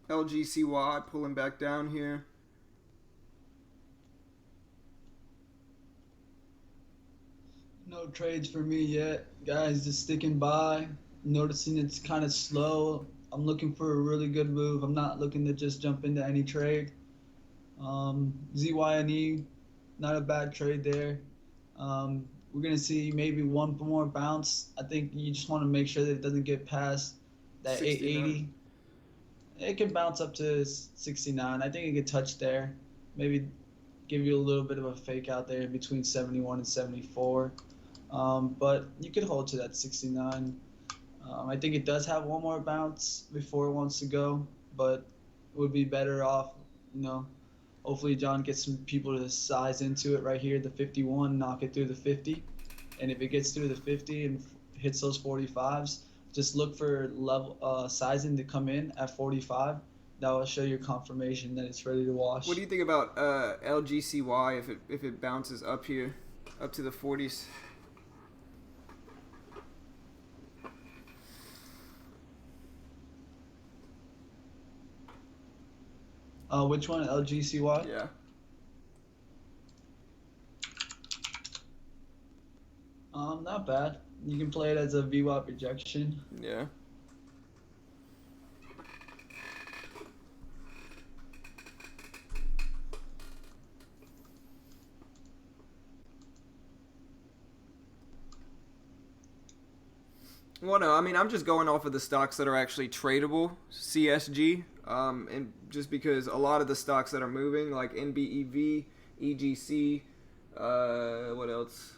LGCY pulling back down here. No trades for me yet, guys. Just sticking by. Noticing it's kind of slow. I'm looking for a really good move. I'm not looking to just jump into any trade. ZYNE, not a bad trade there. We're going to see maybe one more bounce. I think you just want to make sure that it doesn't get past that 880. It can bounce up to 69. I think it could touch there. Maybe give you a little bit of a fake out there between 71 and 74. But you could hold to that 69. I think it does have one more bounce before it wants to go, but it would be better off, hopefully John gets some people to size into it right here, the 51, knock it through the 50. And if it gets through the 50 and hits those 45s, just look for level sizing to come in at 45. That will show you confirmation that it's ready to wash. What do you think about LGCY if it bounces up here, up to the 40s? Which one? LGCY? Yeah. Not bad. You can play it as a VWAP rejection. Yeah. Well, no, I mean, I'm just going off of the stocks that are actually tradable, CSG, and just because a lot of the stocks that are moving, like NBEV, EGC, what else?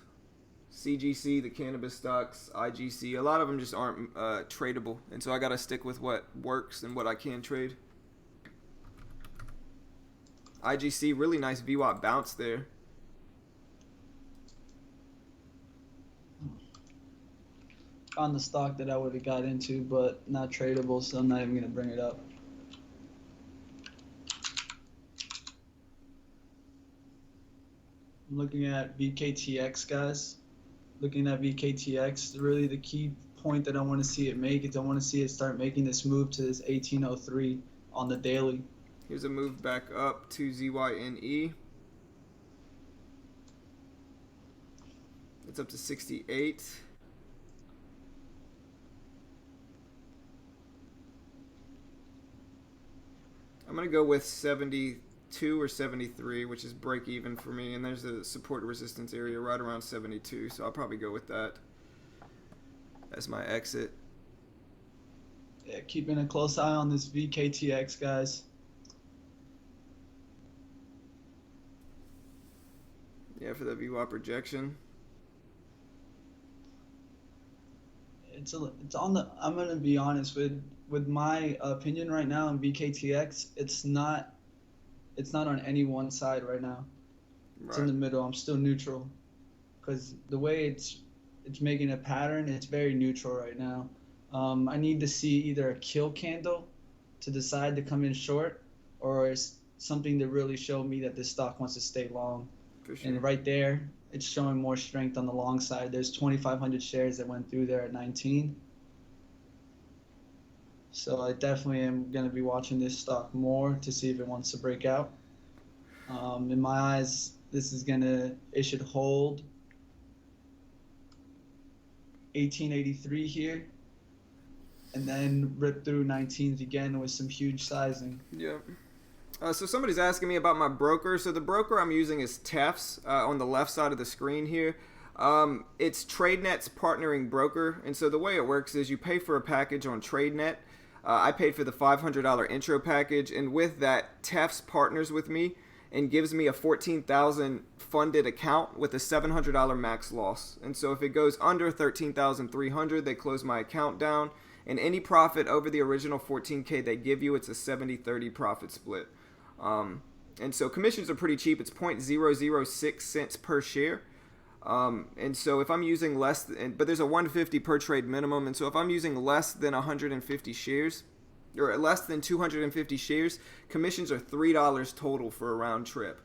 CGC, the cannabis stocks, IGC, a lot of them just aren't tradable, and so I got to stick with what works and what I can trade. IGC, really nice VWAP bounce there. On the stock that I would have got into, but not tradable, so I'm not even gonna bring it up. I'm looking at VKTX, guys. Looking at VKTX, really the key point that I want to see it make is I want to see it start making this move to this 1803 on the daily. Here's a move back up to ZYNE. It's up to 68. I'm going to go with 72 or 73, which is break even for me. And there's a support resistance area right around 72. So I'll probably go with that as my exit. Yeah, keeping a close eye on this VKTX, guys. Yeah, for the VWAP projection. It's on the. I'm gonna be honest with my opinion right now on VKTX. It's not on any one side right now. It's in the middle. I'm still neutral, because the way it's making a pattern, it's very neutral right now. I need to see either a kill candle to decide to come in short, or something to really show me that this stock wants to stay long. For sure. And right there, it's showing more strength on the long side. There's 2,500 shares that went through there at 19. So I definitely am going to be watching this stock more to see if it wants to break out. In my eyes, it should hold 1883 here, and then rip through 19s again with some huge sizing. Yeah. So somebody's asking me about my broker. So the broker I'm using is Tefs on the left side of the screen here. It's TradeNet's partnering broker. And so the way it works is you pay for a package on TradeNet. I paid for the $500 intro package. And with that, Tefs partners with me and gives me a $14,000 funded account with a $700 max loss. And so if it goes under $13,300, they close my account down. And any profit over the original $14K they give you, it's a 70-30 profit split. And so commissions are pretty cheap. It's 0.006 cents per share. And so if I'm using but there's a 150 per trade minimum. And so if I'm using less than 150 shares or less than 250 shares, commissions are $3 total for a round trip.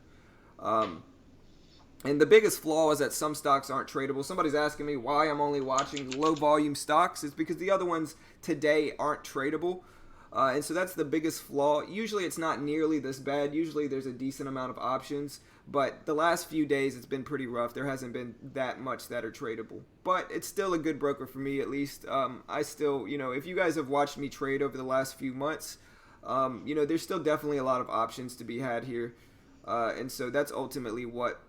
And the biggest flaw is that some stocks aren't tradable. Somebody's asking me why I'm only watching low volume stocks. It's because the other ones today aren't tradable. And so that's the biggest flaw. Usually it's not nearly this bad. Usually there's a decent amount of options. But the last few days it's been pretty rough. There hasn't been that much that are tradable. But it's still a good broker for me at least. I still, if you guys have watched me trade over the last few months, there's still definitely a lot of options to be had here. And so that's ultimately what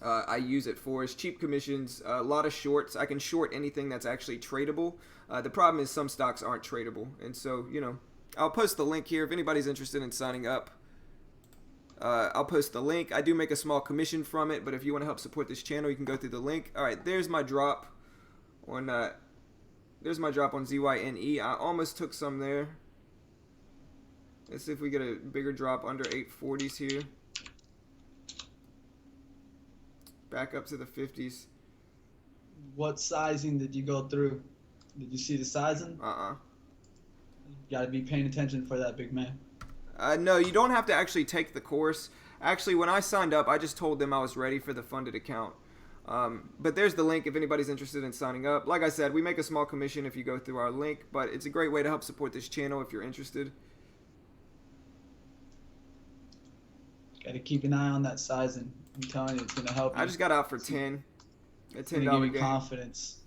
I use it for, is cheap commissions, a lot of shorts. I can short anything that's actually tradable. The problem is some stocks aren't tradable. And so, I'll post the link here if anybody's interested in signing up. I'll post the link. I do make a small commission from it, but if you want to help support this channel, you can go through the link. All right, there's my drop on ZYNE. I almost took some there. Let's see if we get a bigger drop under 840s here. Back up to the 50s. What sizing did you go through? Did you see the sizing? You gotta be paying attention for that, big man. No, you don't have to actually take the course. Actually, when I signed up, I just told them I was ready for the funded account. But there's the link if anybody's interested in signing up. Like I said, we make a small commission if you go through our link, but it's a great way to help support this channel if you're interested. Got to keep an eye on that sizing. I'm telling you, it's gonna help I you. just got out for It's, 10, a it's $10 gonna give you gain. confidence.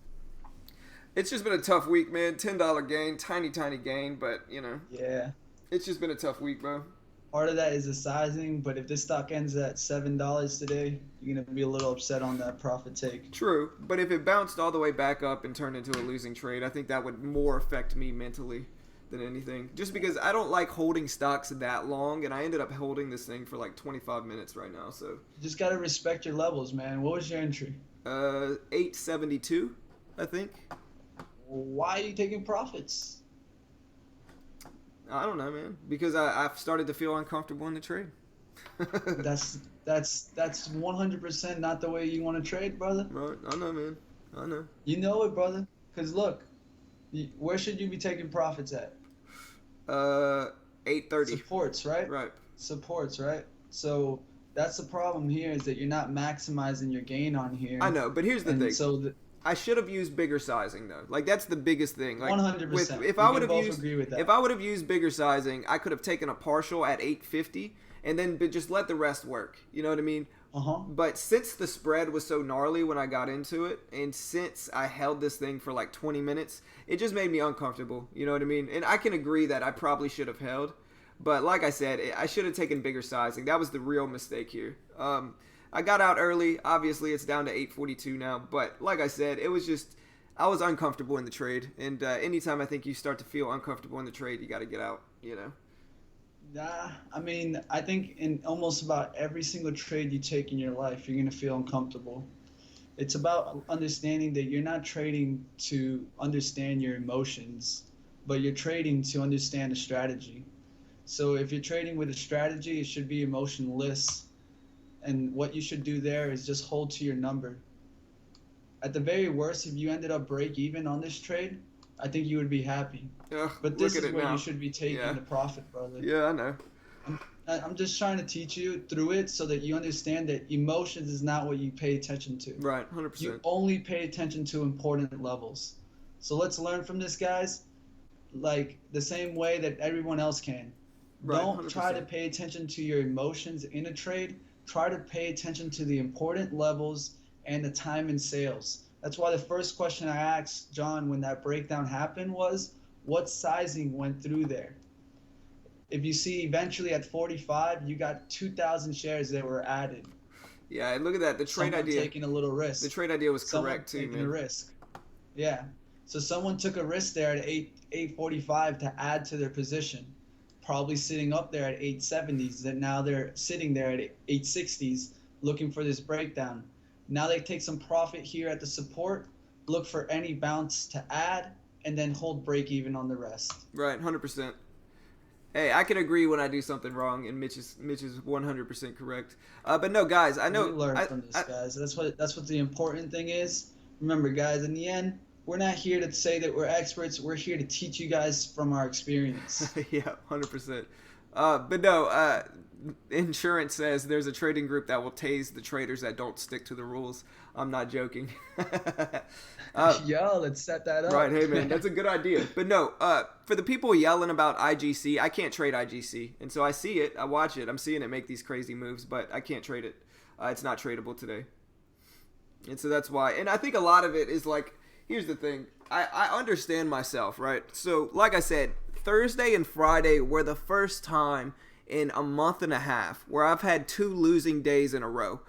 It's just been a tough week, man. $10 gain, tiny gain, but Yeah. it's just been a tough week, bro. Part of that is the sizing, but if this stock ends at $7 today, you're gonna be a little upset on that profit take. True, but if it bounced all the way back up and turned into a losing trade, I think that would more affect me mentally than anything. Just because I don't like holding stocks that long, and I ended up holding this thing for like 25 minutes right now. So You just gotta respect your levels, man. What was your entry? 872, I think. Why are you taking profits? I don't know, man. Because I've started to feel uncomfortable in the trade. That's 100% not the way you want to trade, brother. Right, I know, man. I know. You know it, brother. Cause look, where should you be taking profits at? 830. Supports, right? Right. Supports, right? So that's the problem here is that you're not maximizing your gain on here. I know, but here's the thing. So I should have used bigger sizing though. Like that's the biggest thing. Like 100%. If I would have used bigger sizing, I could have taken a partial at 850 and then just let the rest work. You know what I mean? But since the spread was so gnarly when I got into it, and since I held this thing for like 20 minutes, it just made me uncomfortable. You know what I mean? And I can agree that I probably should have held. But like I said, I should have taken bigger sizing. That was the real mistake here. I got out early. Obviously, it's down to 842 now. But like I said, it was just I was uncomfortable in the trade. And anytime I think you start to feel uncomfortable in the trade, you got to get out, you know. Nah, I mean, I think in almost about every single trade you take in your life, you're going to feel uncomfortable. It's about understanding that you're not trading to understand your emotions, but you're trading to understand a strategy. So if you're trading with a strategy, it should be emotionless. And what you should do there is just hold to your number. At the very worst, if you ended up break even on this trade, I think you would be happy. But this is where you should be taking the profit, brother. Yeah, I know. I'm just trying to teach you through it so that you understand that emotions is not what you pay attention to. Right, 100%. You only pay attention to important levels. So let's learn from this, guys, like the same way that everyone else can. Right, Don't 100%. try to pay attention to your emotions in a trade. Try to pay attention to the important levels and the time in sales. That's why the first question I asked John when that breakdown happened was, what sizing went through there? If you see eventually at 45, you got 2,000 shares that were added. Yeah, and look at that. The trade Someone idea. taking a little risk. The trade idea was correct too, taking man. a risk. Yeah. So someone took a risk there at 845 to add to their position. Probably sitting up there at 870s. That now they're sitting there at 860s looking for this breakdown. Now they take some profit here at the support, look for any bounce to add, and then hold break even on the rest. Right, 100%. Hey, I can agree when I do something wrong, and Mitch is 100% correct. But no, guys, I know. We learn from this, guys. That's what the important thing is. Remember, guys, in the end, we're not here to say that we're experts. We're here to teach you guys from our experience. Yeah, 100%. But no, insurance says there's a trading group that will tase the traders that don't stick to the rules. I'm not joking. Yo, let's set that up. Right, hey man, that's a good idea. But no, for the people yelling about IGC, I can't trade IGC. And so I see it, I watch it, I'm seeing it make these crazy moves, but I can't trade it. It's not tradable today. And so that's why. And I think a lot of it is like, here's the thing. I understand myself, right? So like I said, Thursday and Friday were the first time in a month and a half where I've had 2 losing days in a row.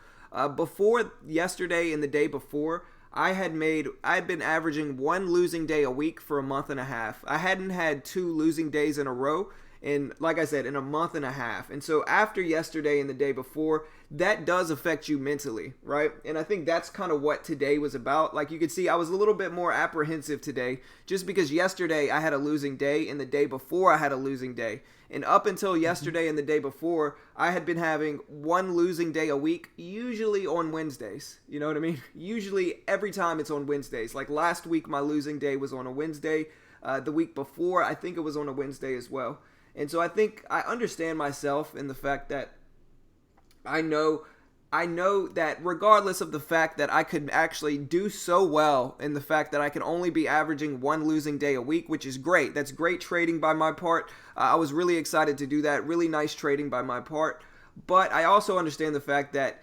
Before yesterday and the day before, I had been averaging 1 losing day a week for a month and a half. I hadn't had 2 losing days in a row in, like I said, in a month and a half. And so after yesterday and the day before, that does affect you mentally, right? And I think that's kind of what today was about. Like you could see, I was a little bit more apprehensive today just because yesterday I had a losing day and the day before I had a losing day. And up until yesterday and the day before, I had been having 1 losing day a week, usually on Wednesdays. You know what I mean? Usually every time it's on Wednesdays. Like last week, my losing day was on a Wednesday. The week before, I think it was on a Wednesday as well. And so I think I understand myself in the fact that I know that regardless of the fact that I could actually do so well in the fact that I can only be averaging 1 losing day a week, which is great. That's great trading by my part. I was really excited to do that. Really nice trading by my part. But I also understand the fact that,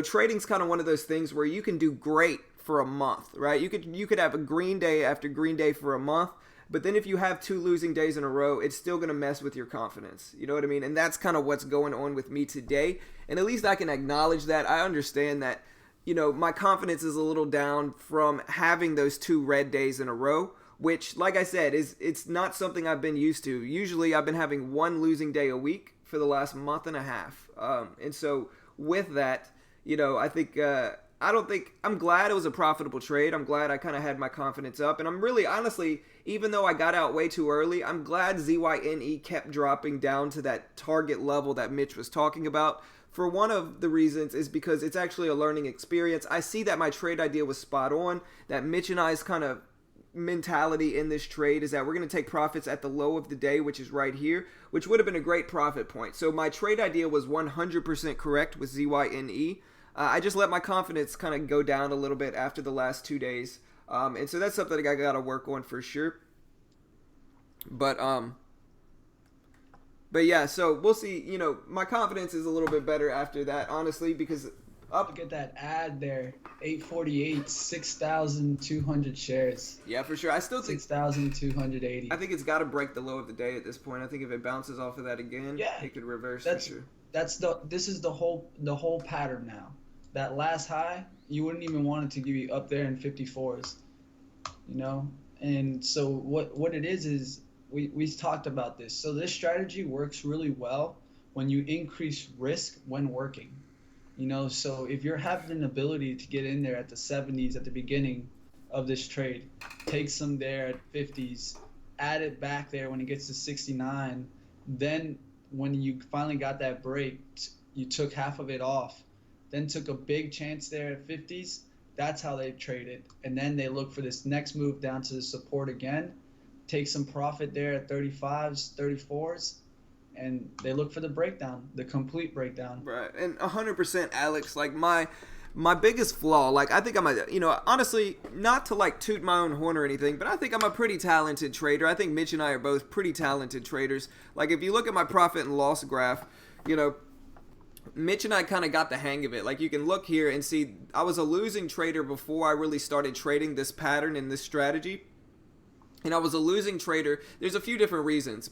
trading's kind of one of those things where you can do great for a month, right? You could have a green day after green day for a month, but then if you have 2 losing days in a row, it's still going to mess with your confidence. You know what I mean? And that's kind of what's going on with me today. And at least I can acknowledge that. I understand that, my confidence is a little down from having those 2 red days in a row, which, like I said, it's not something I've been used to. Usually I've been having 1 losing day a week for the last month and a half. And so with that, I'm glad it was a profitable trade. I'm glad I kind of had my confidence up. And I'm really, honestly, even though I got out way too early, I'm glad ZYNE kept dropping down to that target level that Mitch was talking about. For one of the reasons is because it's actually a learning experience. I see that my trade idea was spot on, that Mitch and I's kind of mentality in this trade is that we're going to take profits at the low of the day, which is right here, which would have been a great profit point. So my trade idea was 100% correct with ZYNE. I just let my confidence kind of go down a little bit after the last 2 days. And so that's something I got to work on for sure. But yeah, so we'll see. My confidence is a little bit better after that, honestly, because Look at that ad there. 848, 6,200 shares. Yeah, for sure. I still think 6,280. I think it's got to break the low of the day at this point. I think if it bounces off of that again, it could reverse for sure. This is the whole pattern now. That last high, you wouldn't even want it to be up there in 54s. And so what it is we talked about this. So this strategy works really well when you increase risk when working. So if you're having an ability to get in there at the 70s at the beginning of this trade, take some there at 50s, add it back there when it gets to 69, then when you finally got that break, you took half of it off, then took a big chance there at 50s. That's how they traded. And then they look for this next move down to the support again, take some profit there at 35s, 34s, and they look for the breakdown, the complete breakdown. Right. And 100%, Alex, like my biggest flaw, like I think I'm honestly, not to like toot my own horn or anything, but I think I'm a pretty talented trader. I think Mitch and I are both pretty talented traders. Like if you look at my profit and loss graph, Mitch and I kind of got the hang of it. Like you can look here and see I was a losing trader before I really started trading this pattern and this strategy. And I was a losing trader. There's a few different reasons.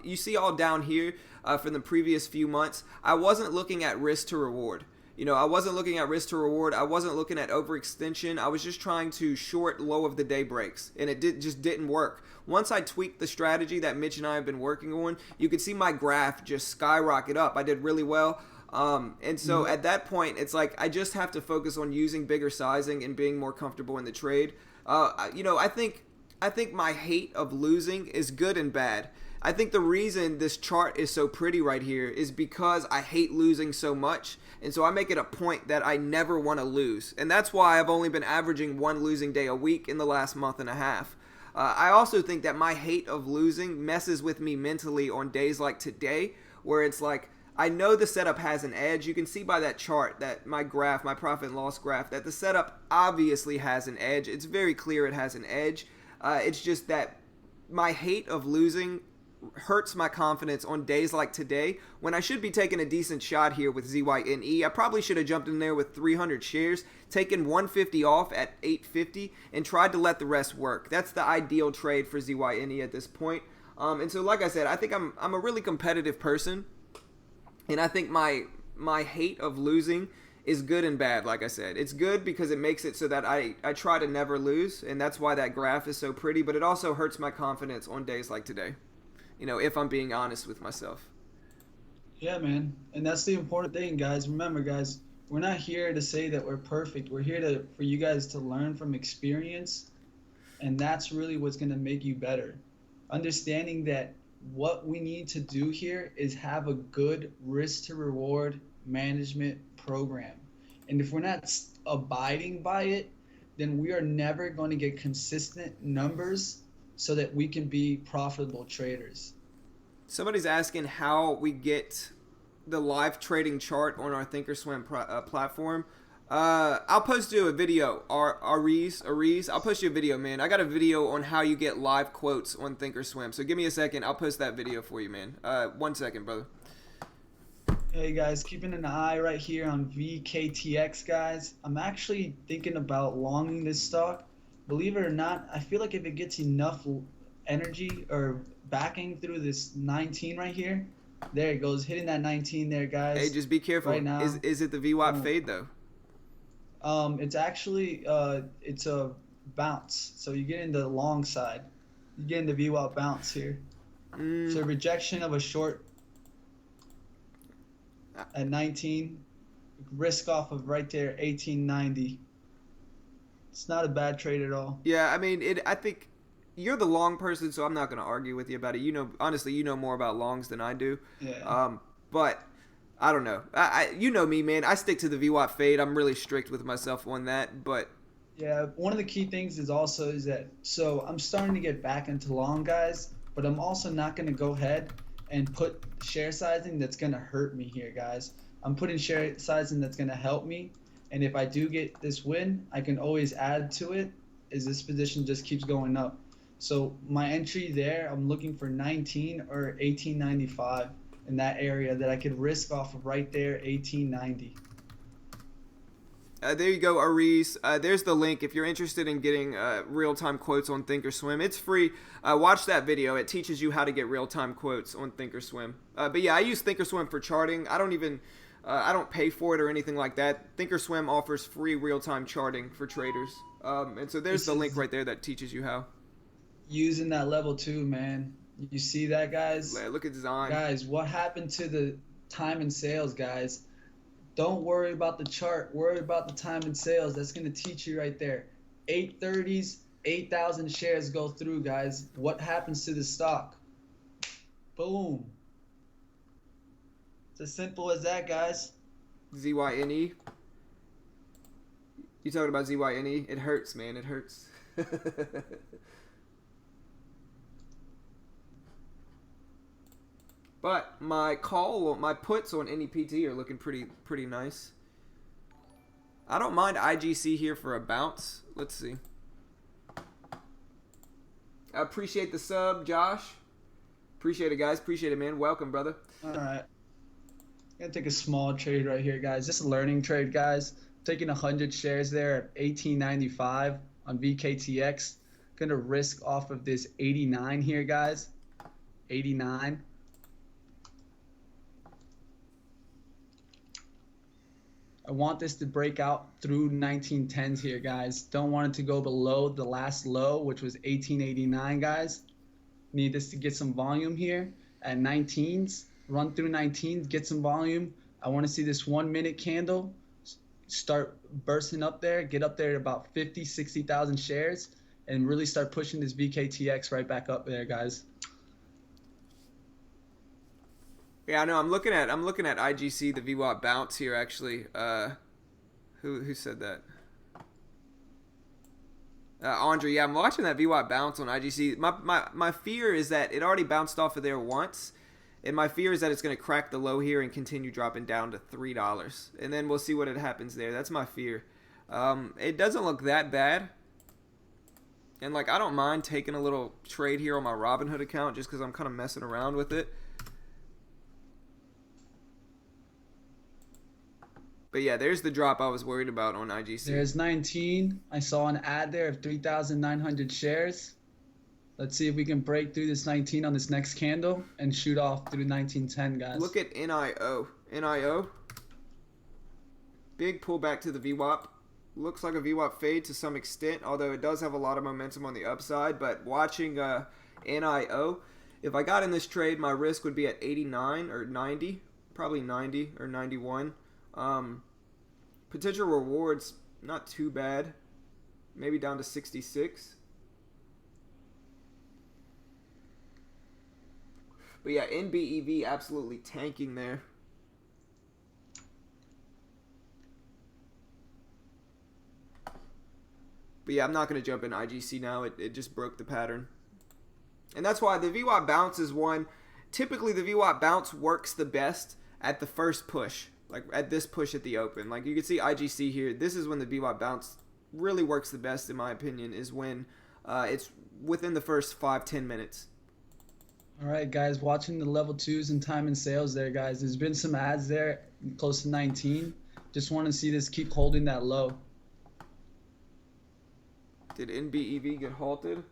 You see all down here from the previous few months, I wasn't looking at risk to reward. I wasn't looking at risk to reward. I wasn't looking at overextension. I was just trying to short low of the day breaks, and it just didn't work. Once I tweaked the strategy that Mitch and I have been working on, you could see my graph just skyrocket up. I did really well. And so at that point, it's like I just have to focus on using bigger sizing and being more comfortable in the trade. I think my hate of losing is good and bad. I think the reason this chart is so pretty right here is because I hate losing so much. And so I make it a point that I never want to lose. And that's why I've only been averaging 1 losing day a week in the last month and a half. I also think that my hate of losing messes with me mentally on days like today, where it's like, I know the setup has an edge. You can see by that chart that my profit and loss graph, that the setup obviously has an edge. It's very clear it has an edge. It's just that my hate of losing hurts my confidence on days like today when I should be taking a decent shot here with ZYNE. I probably should have jumped in there with 300 shares, taken 150 off at 850, and tried to let the rest work. That's the ideal trade for ZYNE at this point. And so, like I said, I think I'm a really competitive person, and I think my hate of losing is good and bad. Like I said, it's good because it makes it so that I try to never lose, and that's why that graph is so pretty, but it also hurts my confidence on days like today, if I'm being honest with myself. Yeah, man. And that's the important thing, guys. Remember, guys, we're not here to say that we're perfect. We're here for you guys to learn from experience, and that's really what's going to make you better. Understanding that what we need to do here is have a good risk to reward management program. And if we're not abiding by it, then we are never going to get consistent numbers so that we can be profitable traders. Somebody's asking how we get the live trading chart on our Thinkorswim platform. I'll post you a video. Ariz, I'll post you a video, man. I got a video on how you get live quotes on Thinkorswim. So give me a second. I'll post that video for you, man. 1 second, brother. Hey guys, keeping an eye right here on VKTX, guys. I'm actually thinking about longing this stock. Believe it or not, I feel like if it gets enough energy or backing through this 19 right here, there it goes, hitting that 19 there, Hey, guys. just be Right careful. Is now, is it the VWAP boom. fade though? It's actually it's a bounce. So you get in the long side. You get in the VWAP bounce here. Mm, So rejection of a short uh, at 19, risk off of right there 1890. It's not a bad trade at all. yeah, I mean, it. I think you're the long person, so I'm not going to argue with you about it. You know, honestly, you know more about longs than I do. Yeah. But I don't know. You know me, man. I stick to the VWAP fade. I'm really strict with myself on that. But Yeah, one of the key things is also is that so I'm starting to get back into long guys, but I'm also not going to go ahead and put share sizing that's going to hurt me here, guys. I'm putting share sizing that's going to help me, and if I do get this win, I can always add to it as this position just keeps going up. So my entry there, I'm looking for 19 or 1895 in that area that I could risk off of right there 1890. there you go, Aries. There's the link if you're interested in getting real-time quotes on Thinkorswim. It's free. Watch that video. It teaches you how to get real-time quotes on Thinkorswim. But yeah, I use Thinkorswim for charting. I don't pay for it or anything like that. Thinkorswim offers free real-time charting for traders. And so there's This the link is right there that teaches you how. using that level two, man. You see that, guys? Look at design. Guys, what happened to the time and sales, guys? Don't worry about the chart. Worry about the time and sales. That's going to teach you right there. 830s, 8,000 shares go through, guys. What happens to the stock? Boom. It's as simple as that, guys. ZYNE. You talking about ZYNE? It hurts, man. It hurts. But my puts on NEPT are looking pretty nice. I don't mind IGC here for a bounce. Let's see. I appreciate the sub, Josh. Appreciate it, guys. Appreciate it, man. Welcome, brother. All right. Gonna take a small trade right here, guys. Just a learning trade, guys. Taking 100 shares there at 1895 on VKTX. Gonna risk off of this 89 here, guys. 89. I want this to break out through 1910s here, guys. Don't want it to go below the last low, which was 1889, guys. Need this to get some volume here at 19s. Run through 19s, get some volume. I want to see this 1 minute candle start bursting up there, get up there at about 50, 60,000 shares, and really start pushing this VKTX right back up there, guys. Yeah, I know. I'm looking at IGC, the VWAP bounce here. Actually, who said that? Andre. Yeah, I'm watching that VWAP bounce on IGC. My fear is that it already bounced off of there once, and my fear is that it's going to crack the low here and continue dropping down to $3, and then we'll see what happens there. That's my fear. It doesn't look that bad. And like I don't mind taking a little trade here on my Robinhood account just because I'm kind of messing around with it. But yeah, there's the drop I was worried about on IGC. There's 19. I saw an ad there of 3,900 shares. Let's see if we can break through this 19 on this next candle and shoot off through 1910, guys. Look at NIO. NIO. Big pullback to the VWAP. Looks like a VWAP fade to some extent, although it does have a lot of momentum on the upside. But watching NIO, if I got in this trade, my risk would be at 89 or 90. Probably 90 or 91. Potential rewards, not too bad. Maybe down to 66. But yeah, NBEV absolutely tanking there. But yeah, I'm not going to jump in IGC now. It just broke the pattern. And that's why the VWAP bounce is one. Typically, the VWAP bounce works the best at the first push. Like at this push at the open. Like you can see IGC here. This is when the VWAP bounce really works the best, in my opinion, is when it's within the first 5-10 minutes. All right, guys, watching the level twos and time and sales there, guys. There's been some ads there close to 19. Just want to see this keep holding that low. Did NBEV get halted?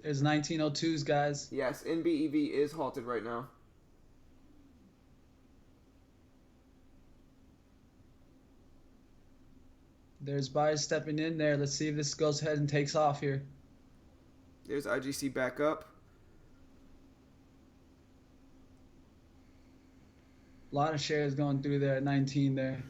There's 1902s, guys. Yes, NBEV is halted right now. There's buyers stepping in there. Let's see if this goes ahead and takes off here. There's IGC back up. A lot of shares going through there at 19 there.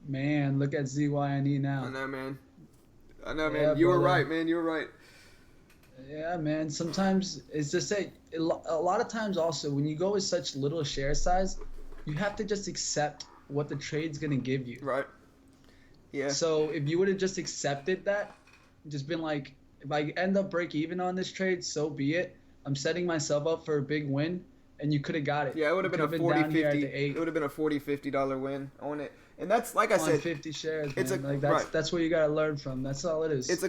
Man, look at ZYNE now. I know, man. I know, man. Yeah, You were brother. right, man. You were right. Yeah, man. Sometimes it's just a lot of times also when you go with such little share size, you have to just accept what the trade's gonna give you. Right. Yeah. So if you would have just accepted that, just been like, if I end up break even on this trade, so be it. I'm setting myself up for a big win, and you could have got it. Yeah, it would have You been a could've 40, down here at 50. the 8 It would have been a $40-$50 win on it. And that's, like I on said, 50 shares. it's Man. a- Like right. that's what you gotta learn from. That's all it is. it's a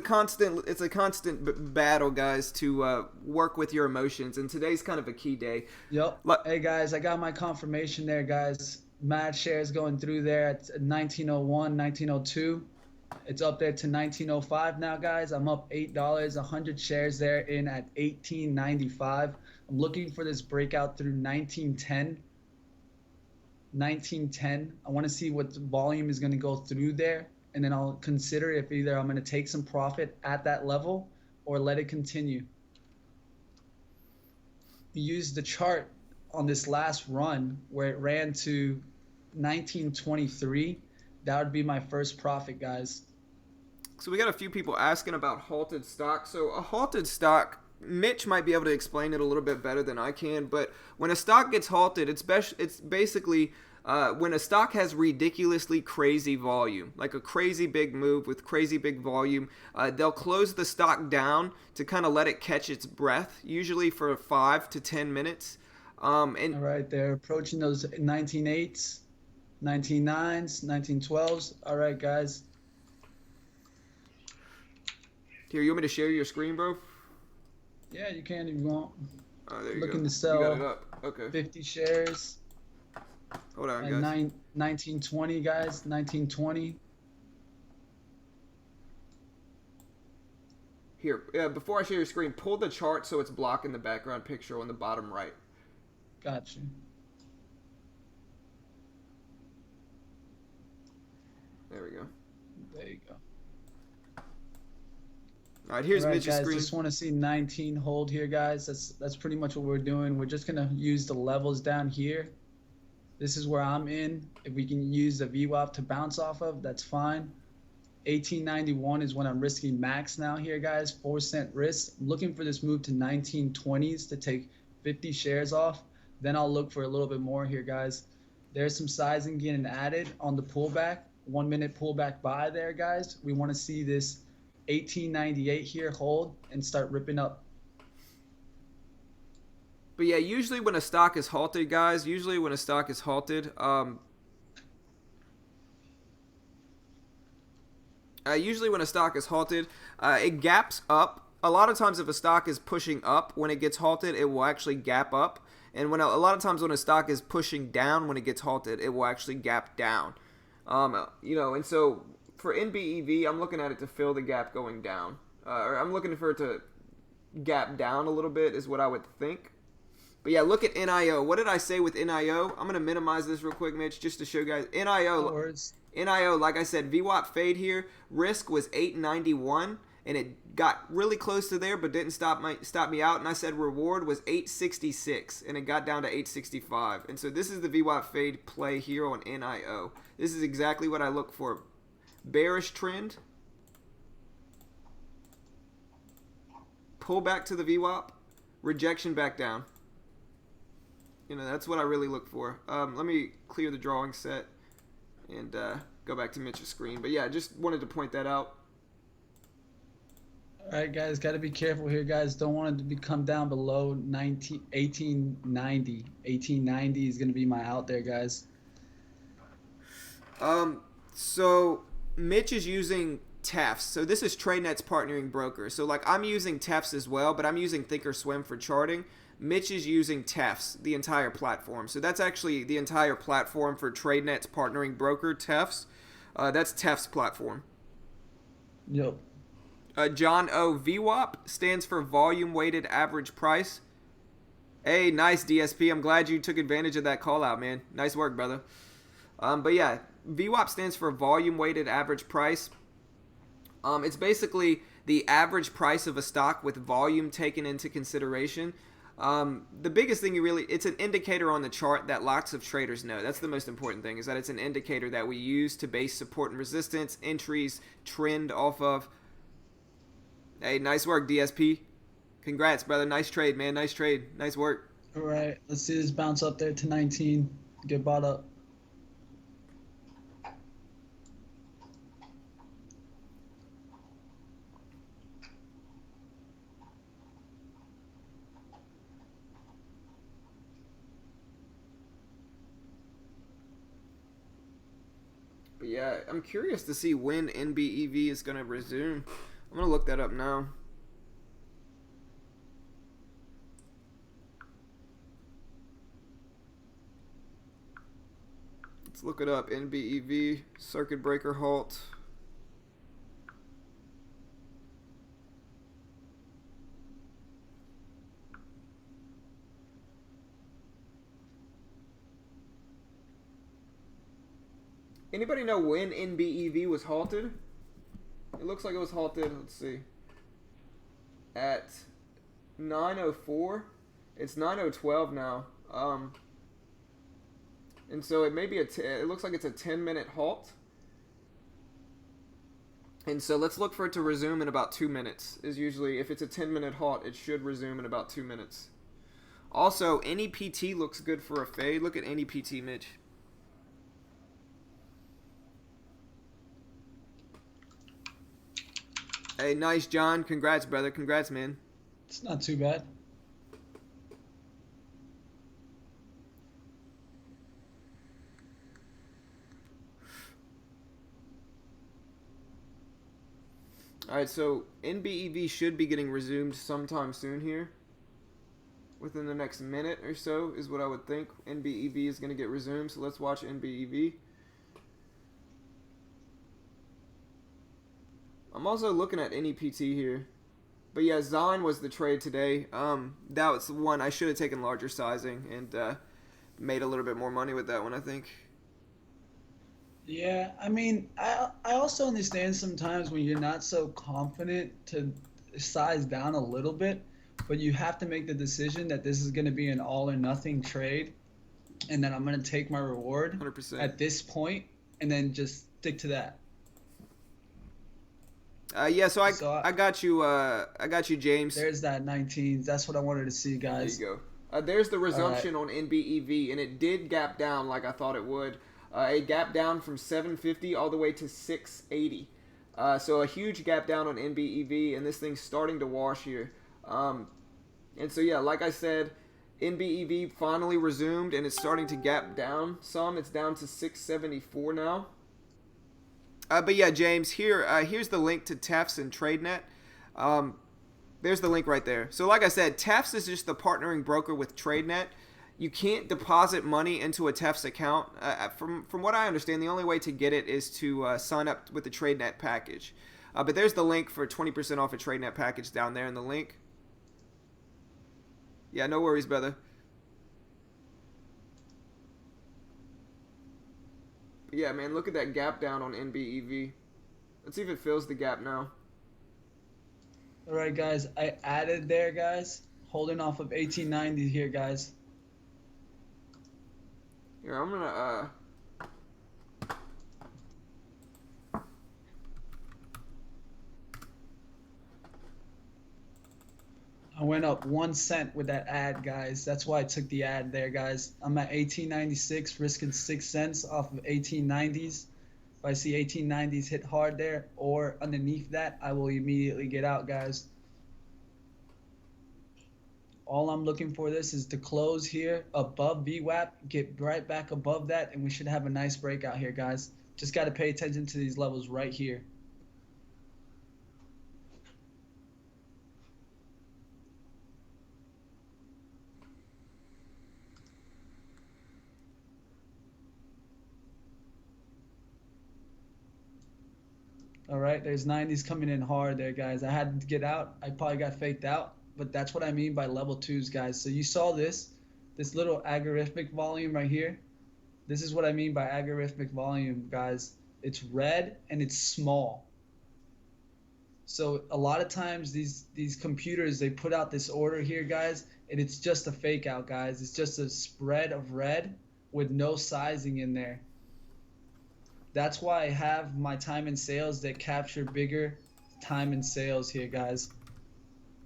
constant battle, guys, to work with your emotions. And today's kind of a key day. Yep. Like- Hey guys, I got my confirmation there, guys. Mad shares going through there at 1901, 1902. It's up there to 1905 now, guys. I'm up $8, 100 shares there in at 1895. I'm looking for this breakout through 1910. 1910. I want to see what the volume is going to go through there, and then I'll consider if either I'm going to take some profit at that level or let it continue. Use the chart on this last run where it ran to 1923. That would be my first profit, guys. So we got a few people asking about halted stock. So a halted stock, Mitch might be able to explain it a little bit better than I can, but when a stock gets halted, it's basically when a stock has ridiculously crazy volume, like a crazy big move with crazy big volume, they'll close the stock down to kind of let it catch its breath, usually for 5 to 10 minutes. And All right, they're approaching those 19.8s, 19.9s, 19.12s. All right, guys. here, you want me to share your screen, bro? Yeah, you can if you want. Oh, there you Looking go. to sell. You got it up. Okay. 50 shares Hold on, at guys. 1920, guys. 1920. Here, before I share your screen, pull the chart so it's blocking the background picture on the bottom right. Got you. There we go. There you go. All right, here's All right, Mitch's guys, screen. just want to see 19 hold here, guys. That's pretty much what we're doing. We're just gonna use the levels down here. This is where I'm in. If we can use the VWAP to bounce off of, that's fine. 1891 is when I'm risking max now here, guys. 4-cent risk. I'm looking for this move to 1920s to take 50 shares off. Then I'll look for a little bit more here, guys. There's some sizing getting added on the pullback. 1 minute pullback buy there, guys. We want to see this 1898 here hold and start ripping up. But yeah, usually when a stock is halted, guys, usually when a stock is halted, it gaps up. A lot of times if a stock is pushing up when it gets halted, it will actually gap up. And when a lot of times when a stock is pushing down when it gets halted, it will actually gap down. And so for NBEV, I'm looking at it to fill the gap going down. Or I'm looking for it to gap down a little bit is what I would think. But yeah, look at NIO. What did I say with NIO? I'm going to minimize this real quick, Mitch, just to show you guys. NIO, like I said, VWAP fade here. Risk was 891, and it got really close to there, but didn't stop me out. And I said reward was 866, and it got down to 865. And so this is the VWAP fade play here on NIO. This is exactly what I look for. Bearish trend. Pull back to the VWAP. Rejection back down. That's what I really look for. Let me clear the drawing set and go back to Mitch's screen. But yeah, just wanted to point that out. All right, guys, got to be careful here, guys. Don't want it to come down below 1890. 1890 is going to be my out there, guys. Um, so Mitch is using TEFs. So this is TradeNet's partnering broker. So like I'm using TEFs as well, but I'm using Thinkorswim for charting. Mitch is using TEFs, the entire platform. So that's actually the entire platform for TradeNet's partnering broker, TEFs. That's TEF's platform. Yep. John O. VWAP stands for Volume Weighted Average Price. Hey, nice DSP. I'm glad you took advantage of that call out, man. Nice work, brother. But yeah, VWAP stands for Volume Weighted Average Price. It's basically the average price of a stock with volume taken into consideration. The biggest thing it's an indicator on the chart that lots of traders know. That's the most important thing, is that it's an indicator that we use to base support and resistance, entries, trend off of. Hey, nice work, DSP. Congrats, brother. Nice trade, man. Nice trade. Nice work. All right, let's see this bounce up there to 19. Get bought up. But yeah, I'm curious to see when NBEV is going to resume. I'm going to look that up now. Let's look it up. NBEV, circuit breaker halt. Anybody know when NBEV was halted? It looks like it was halted, let's see, at 9:04. It's 9:12 now. And so it may be it looks like it's a 10-minute halt. And so let's look for it to resume in about 2 minutes. Is usually, if it's a 10-minute halt, it should resume in about 2 minutes. Also, NEPT looks good for a fade. Look at NEPT, Mitch. Hey, nice, John. Congrats, brother. Congrats, man. It's not too bad. All right, so NBEV should be getting resumed sometime soon here. Within the next minute or so is what I would think. NBEV is going to get resumed, so let's watch NBEV. I'm also looking at NEPT here. But yeah, Zine was the trade today. That was the one I should have taken larger sizing and made a little bit more money with that one, I think. Yeah, I mean, I also understand sometimes when you're not so confident to size down a little bit, but you have to make the decision that this is going to be an all or nothing trade, and then I'm going to take my reward 100%. at this point, and then just stick to that. Yeah, so I got you, James. There's that 19. That's what I wanted to see, guys. There you go. There's the resumption on NBEV, and it did gap down like I thought it would. It gap down from 750 all the way to 680. So a huge gap down on NBEV, and this thing's starting to wash here. And so, yeah, like I said, NBEV finally resumed, and it's starting to gap down some. It's down to 674 now. But yeah, James, here's the link to TEFs and TradeNet. There's the link right there. So like I said, TEFs is just the partnering broker with TradeNet. You can't deposit money into a TEFs account. From what I understand, the only way to get it is to sign up with the TradeNet package. But there's the link for 20% off a TradeNet package down there in the link. Yeah, no worries, brother. But yeah, man, look at that gap down on NBEV. Let's see if it fills the gap now. All right, guys, I added there, guys. Holding off of 1890 here, guys. Here, I'm gonna I went up 1 cent with that ad, guys. That's why I took the ad there, guys. I'm at 1896, risking 6 cents off of 1890s. If I see 1890s hit hard there or underneath that, I will immediately get out, guys. All I'm looking for this is to close here above VWAP, get right back above that, and we should have a nice breakout here, guys. Just got to pay attention to these levels right here. All right, there's 90s coming in hard there, guys. I had to get out. I probably got faked out, but that's what I mean by level twos, guys. So you saw this little algorithmic volume right here. This is what I mean by algorithmic volume, guys. It's red and it's small. So a lot of times these computers, they put out this order here, guys, and it's just a fake out, guys. It's just a spread of red with no sizing in there. That's why I have my time in sales that capture bigger time in sales here, guys.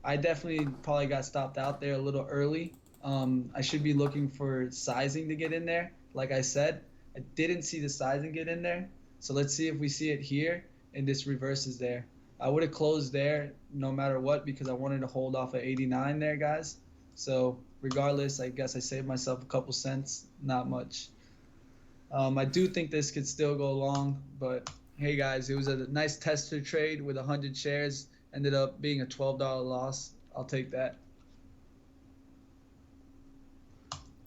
I definitely probably got stopped out there a little early. I should be looking for sizing to get in there. Like I said, I didn't see the sizing get in there. So let's see if we see it here and this reverses there. I would have closed there no matter what because I wanted to hold off at 89 there, guys. So regardless, I guess I saved myself a couple cents, not much. I do think this could still go long, but hey guys, it was a nice tester trade with 100 shares. Ended up being a $12 loss. I'll take that.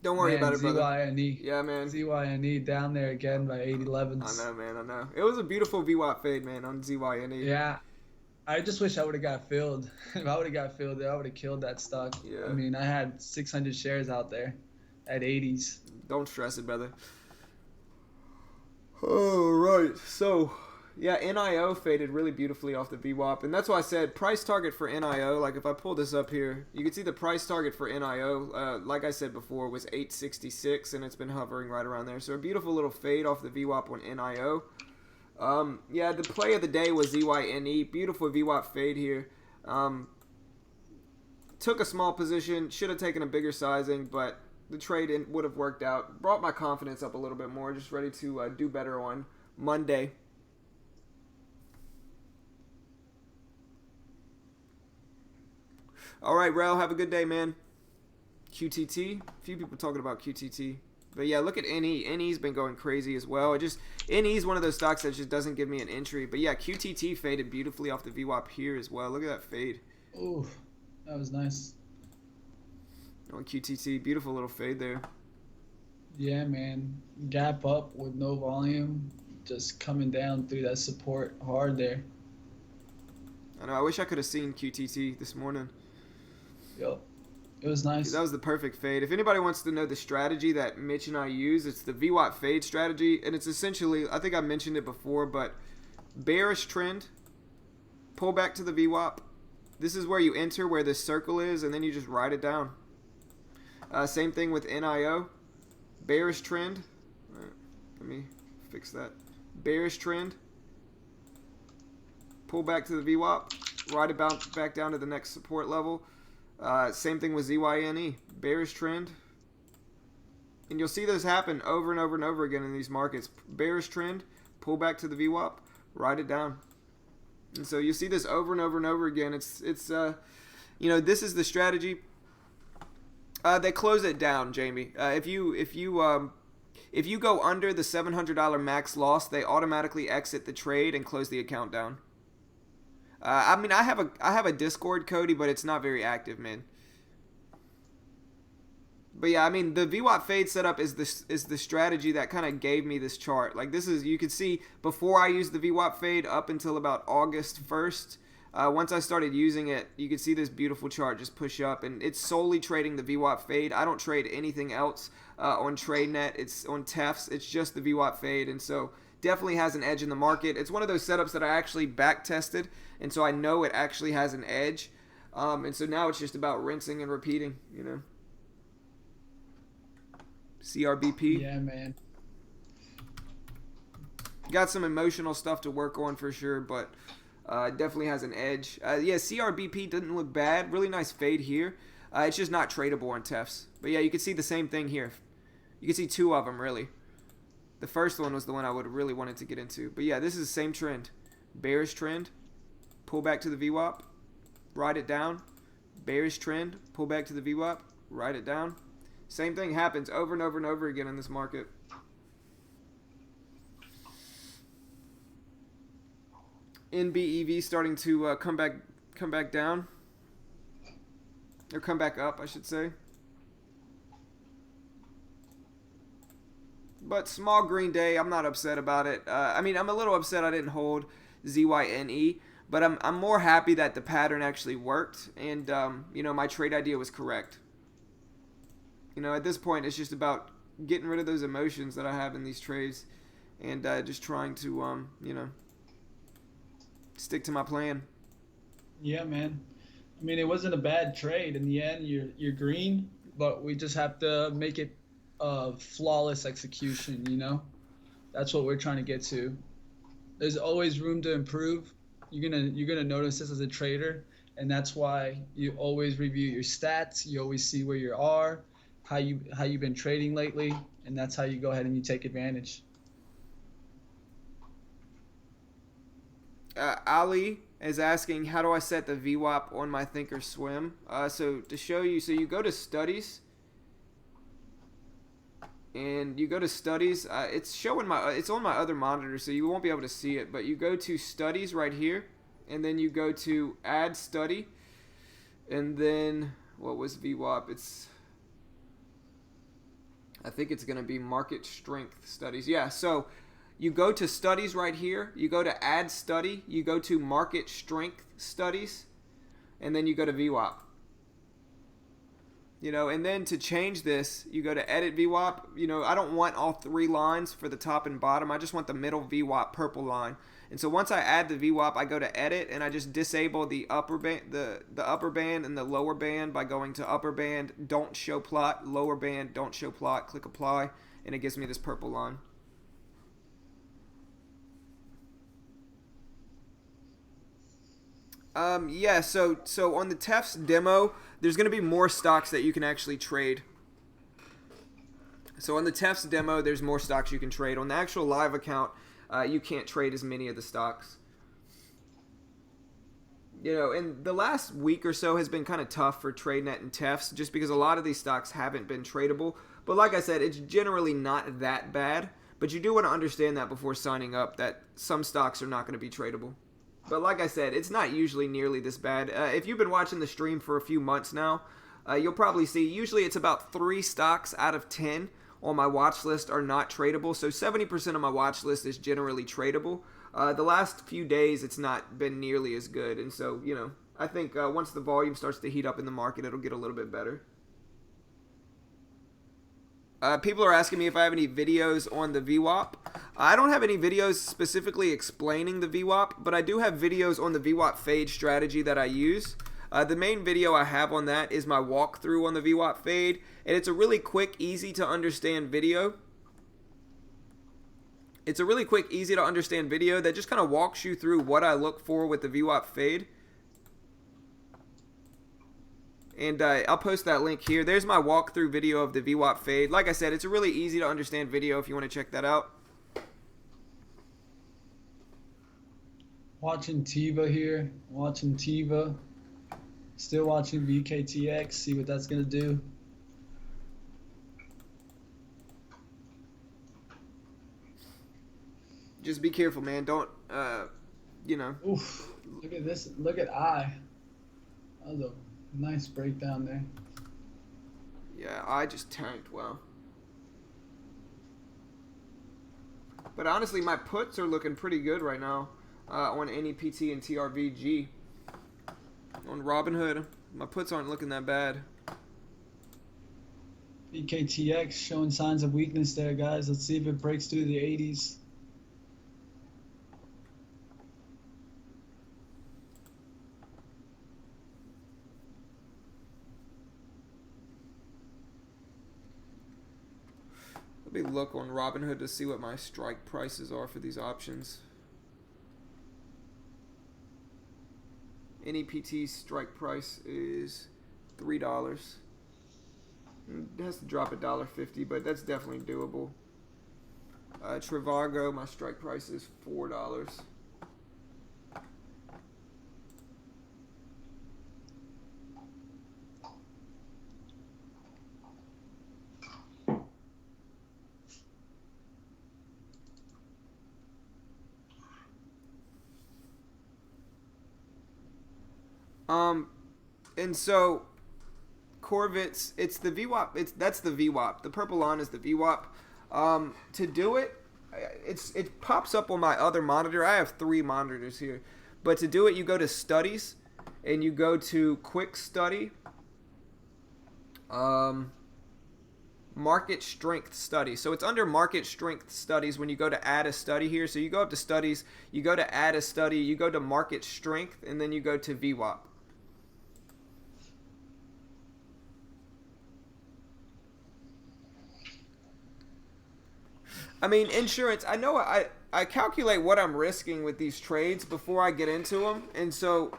Don't worry about it, brother. ZYNE. Yeah, man. ZYNE down there again by 811s. I know, man. I know. It was a beautiful VWAP fade, man, on ZYNE. Yeah. I just wish I would have got filled. If I would have got filled, I would have killed that stock. Yeah. I mean, I had 600 shares out there at 80s. Don't stress it, brother. All right. So, yeah, NIO faded really beautifully off the VWAP. And that's why I said price target for NIO. Like, if I pull this up here, you can see the price target for NIO, like I said before, was 866, and it's been hovering right around there. So, a beautiful little fade off the VWAP on NIO. Yeah, the play of the day was ZYNE. Beautiful VWAP fade here. Took a small position. Should have taken a bigger sizing, but the trade would have worked out. Brought my confidence up a little bit more. Just ready to do better on Monday. All right, Rel, have a good day, man. QTT. A few people talking about QTT. But yeah, look at NE. NE's been going crazy as well. NE's one of those stocks that just doesn't give me an entry. But yeah, QTT faded beautifully off the VWAP here as well. Look at that fade. Ooh, that was nice. On QTT, beautiful little fade there. Yeah, man. Gap up with no volume. Just coming down through that support hard there. I know. I wish I could have seen QTT this morning. Yep. It was nice. Dude, that was the perfect fade. If anybody wants to know the strategy that Mitch and I use, it's the VWAP fade strategy. And it's essentially, I think I mentioned it before, but bearish trend, pull back to the VWAP. This is where you enter, where this circle is, and then you just write it down. Same thing with NIO. Bearish trend. All right, let me fix that. Bearish trend. Pull back to the VWAP. Write it back down to the next support level. Same thing with ZYNE. Bearish trend. And you'll see this happen over and over and over again in these markets. Bearish trend. Pull back to the VWAP. Write it down. And so you see this over and over and over again. It's you know, this is the strategy. They close it down, Jamie. If you go under the $700 max loss, they automatically exit the trade and close the account down. I mean, I have a Discord, Cody, but it's not very active, man. But yeah, I mean, the VWAP fade setup is the strategy that kind of gave me this chart. Like, this is, you can see before I used the VWAP fade up until about August 1st. Once I started using it, you can see this beautiful chart just push up, and it's solely trading the VWAP fade. I don't trade anything else on TradeNet. It's on TEFs. It's just the VWAP fade, and so definitely has an edge in the market. It's one of those setups that I actually back tested, and so I know it actually has an edge. And so now it's just about rinsing and repeating, you know. CRBP. Yeah, man. Got some emotional stuff to work on for sure, but definitely has an edge. Yeah, CRBP didn't look bad. Really nice fade here. It's just not tradable on TEFs. But yeah, you can see the same thing here. You can see two of them, really. The first one was the one I would really wanted to get into. But yeah, this is the same trend. Bearish trend, pull back to the VWAP, ride it down. Bearish trend, pull back to the VWAP, ride it down. Same thing happens over and over and over again in this market. NBEV starting to come back down, or come back up, I should say. But small green day, I'm not upset about it. I mean, I'm a little upset I didn't hold ZYNE, but I'm more happy that the pattern actually worked, and you know, my trade idea was correct. You know, at this point, it's just about getting rid of those emotions that I have in these trades, and just trying to you know, stick to my plan. Yeah, man. I mean, it wasn't a bad trade in the end. You're green, but we just have to make it flawless execution. You know, that's what we're trying to get to. There's always room to improve. You're gonna notice this as a trader, and that's why you always review your stats. You always see where you are, how you've been trading lately, and that's how you go ahead and you take advantage. Ali is asking, how do I set the VWAP on my Thinkorswim? So to show you, so you go to studies, and you go to studies. It's on my other monitor, so you won't be able to see it. But you go to studies right here, and then you go to add study, and then what was VWAP? I think it's going to be market strength studies. Yeah, so you go to studies right here. You go to add study. You go to market strength studies, and then you go to VWAP. You know, and then to change this, you go to edit VWAP. You know, I don't want all three lines for the top and bottom. I just want the middle VWAP purple line. And so once I add the VWAP, I go to edit, and I just disable the upper band, the upper band and the lower band by going to upper band, don't show plot, lower band, don't show plot, click apply, and it gives me this purple line. Yeah, so on the TEF's demo, there's going to be more stocks that you can actually trade. So on the TEF's demo, there's more stocks you can trade. On the actual live account, you can't trade as many of the stocks. You know, and the last week or so has been kind of tough for TradeNet and TEFs just because a lot of these stocks haven't been tradable. But like I said, it's generally not that bad. But you do want to understand that before signing up, that some stocks are not going to be tradable. But like I said, it's not usually nearly this bad. If you've been watching the stream for a few months now, you'll probably see usually it's about 3 stocks out of 10 on my watch list are not tradable. So 70% of my watch list is generally tradable. The last few days, it's not been nearly as good. And so, you know, I think once the volume starts to heat up in the market, it'll get a little bit better. People are asking me if I have any videos on the VWAP. I don't have any videos specifically explaining the VWAP, but I do have videos on the VWAP fade strategy that I use. The main video I have on that is my walkthrough on the VWAP fade, and it's a really quick, easy to understand video. It's a really quick, easy to understand video that just kind of walks you through what I look for with the VWAP fade. And I'll post that link here. There's my walkthrough video of the VWAP fade. Like I said, it's a really easy to understand video if you want to check that out. Watching Tiva here. Watching Tiva. Still watching VKTX. See what that's going to do. Just be careful, man. Don't, you know. Oof. Look at this. Look at I. That was a nice breakdown there. Yeah, I just tanked. Wow. But honestly, my puts are looking pretty good right now on NEPT and TRVG. On Robinhood, my puts aren't looking that bad. VKTX showing signs of weakness there, guys. Let's see if it breaks through the 80s. Let me look on Robinhood to see what my strike prices are for these options. NEPT's strike price is $3. It has to drop $1.50, but that's definitely doable. Trivago, my strike price is $4. And so Corvettes, it's the VWAP. That's the VWAP. The purple line is the VWAP. To do it, it pops up on my other monitor. I have 3 monitors here, but to do it, you go to Studies, and you go to Quick Study, Market Strength Study. So it's under Market Strength Studies when you go to add a study here. So you go up to Studies, you go to add a study, you go to Market Strength, and then you go to VWAP. I mean, insurance, I know I calculate what I'm risking with these trades before I get into them. And so